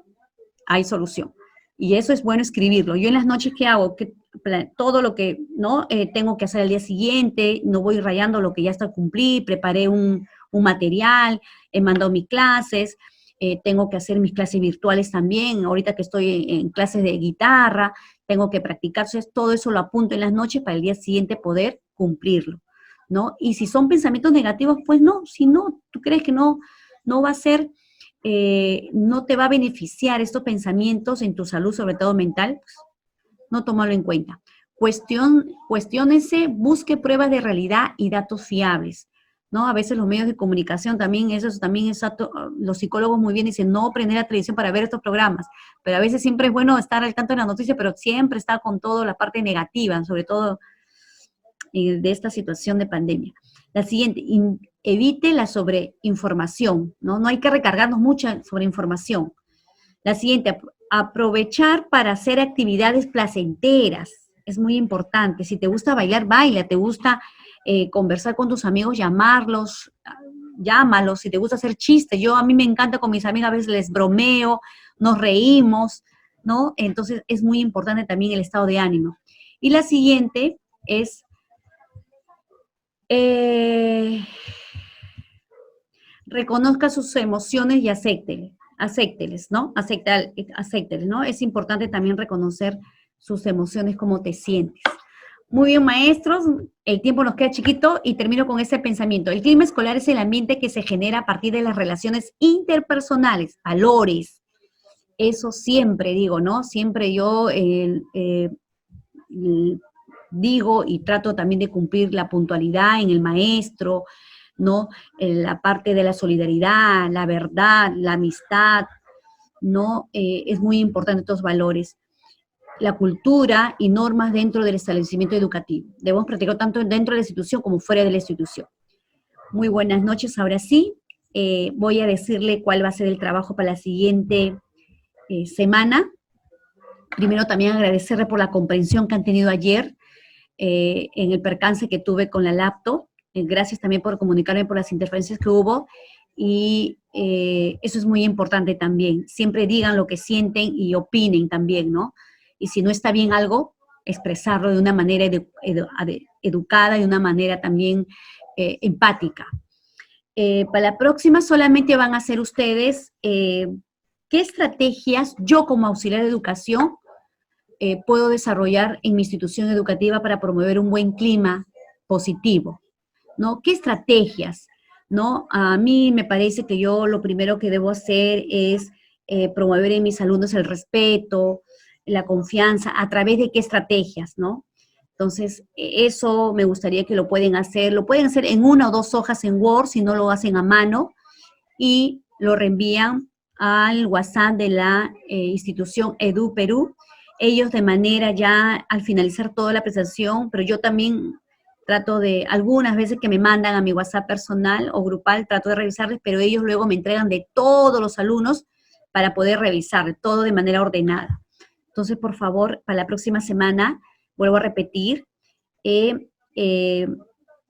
hay solución. Y eso es bueno escribirlo. Yo en las noches, ¿qué hago? Todo lo que no tengo que hacer al día siguiente, no voy rayando lo que ya está cumplí, preparé un material, he mandado mis clases, tengo que hacer mis clases virtuales también, ahorita que estoy en clases de guitarra, tengo que practicar, entonces todo eso lo apunto en las noches para el día siguiente poder cumplirlo, ¿no? Y si son pensamientos negativos, pues no, si no, tú crees que no va a ser, no te va a beneficiar estos pensamientos en tu salud, sobre todo mental, pues, no tómalo en cuenta. Cuestiónese, busque pruebas de realidad y datos fiables, ¿no? A veces los medios de comunicación también, los psicólogos muy bien dicen, no prender la televisión para ver estos programas, pero a veces siempre es bueno estar al tanto de la noticia, pero siempre está con toda la parte negativa, sobre todo de esta situación de pandemia. La siguiente, evite la sobreinformación, ¿no? No hay que recargarnos mucho sobre información. La siguiente, aprovechar para hacer actividades placenteras. Es muy importante. Si te gusta bailar, baila. Te gusta conversar con tus amigos, llámalos. Si te gusta hacer chistes. A mí me encanta con mis amigas, a veces les bromeo, nos reímos, ¿no? Entonces es muy importante también el estado de ánimo. Y la siguiente es reconozca sus emociones y acépteles, ¿no? Acépteles, ¿no? Es importante también reconocer sus emociones, cómo te sientes. Muy bien, maestros, el tiempo nos queda chiquito y termino con ese pensamiento. El clima escolar es el ambiente que se genera a partir de las relaciones interpersonales, valores. Eso siempre digo, ¿no? Siempre yo digo y trato también de cumplir la puntualidad en el maestro, ¿no? La parte de la solidaridad, la verdad, la amistad, ¿no? Es muy importante estos valores. La cultura y normas dentro del establecimiento educativo. Debemos practicar tanto dentro de la institución como fuera de la institución. Muy buenas noches, ahora sí. Voy a decirle cuál va a ser el trabajo para la siguiente semana. Primero también agradecerle por la comprensión que han tenido ayer en el percance que tuve con la laptop. Gracias también por comunicarme por las interferencias que hubo. Y eso es muy importante también. Siempre digan lo que sienten y opinen también, ¿no? Y si no está bien algo, expresarlo de una manera educada, de una manera también empática. Para la próxima solamente van a hacer ustedes qué estrategias yo como auxiliar de educación puedo desarrollar en mi institución educativa para promover un buen clima positivo, ¿no? ¿Qué estrategias? ¿No? A mí me parece que yo lo primero que debo hacer es promover en mis alumnos el respeto, la confianza, ¿a través de qué estrategias, no? Entonces, eso me gustaría que lo pueden hacer en 1 o 2 hojas en Word, si no lo hacen a mano, y lo reenvían al WhatsApp de la institución Edu Perú. Ellos de manera ya al finalizar toda la presentación, pero yo también trato de, algunas veces que me mandan a mi WhatsApp personal o grupal, trato de revisarles, pero ellos luego me entregan de todos los alumnos para poder revisar todo de manera ordenada. Entonces, por favor, para la próxima semana, vuelvo a repetir,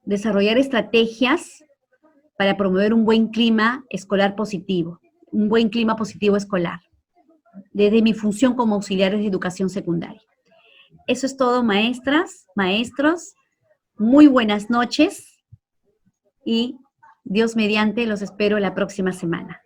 desarrollar estrategias para promover un buen clima escolar positivo, un buen clima positivo escolar, desde mi función como auxiliares de educación secundaria. Eso es todo, maestras, maestros. Muy buenas noches y Dios mediante los espero la próxima semana.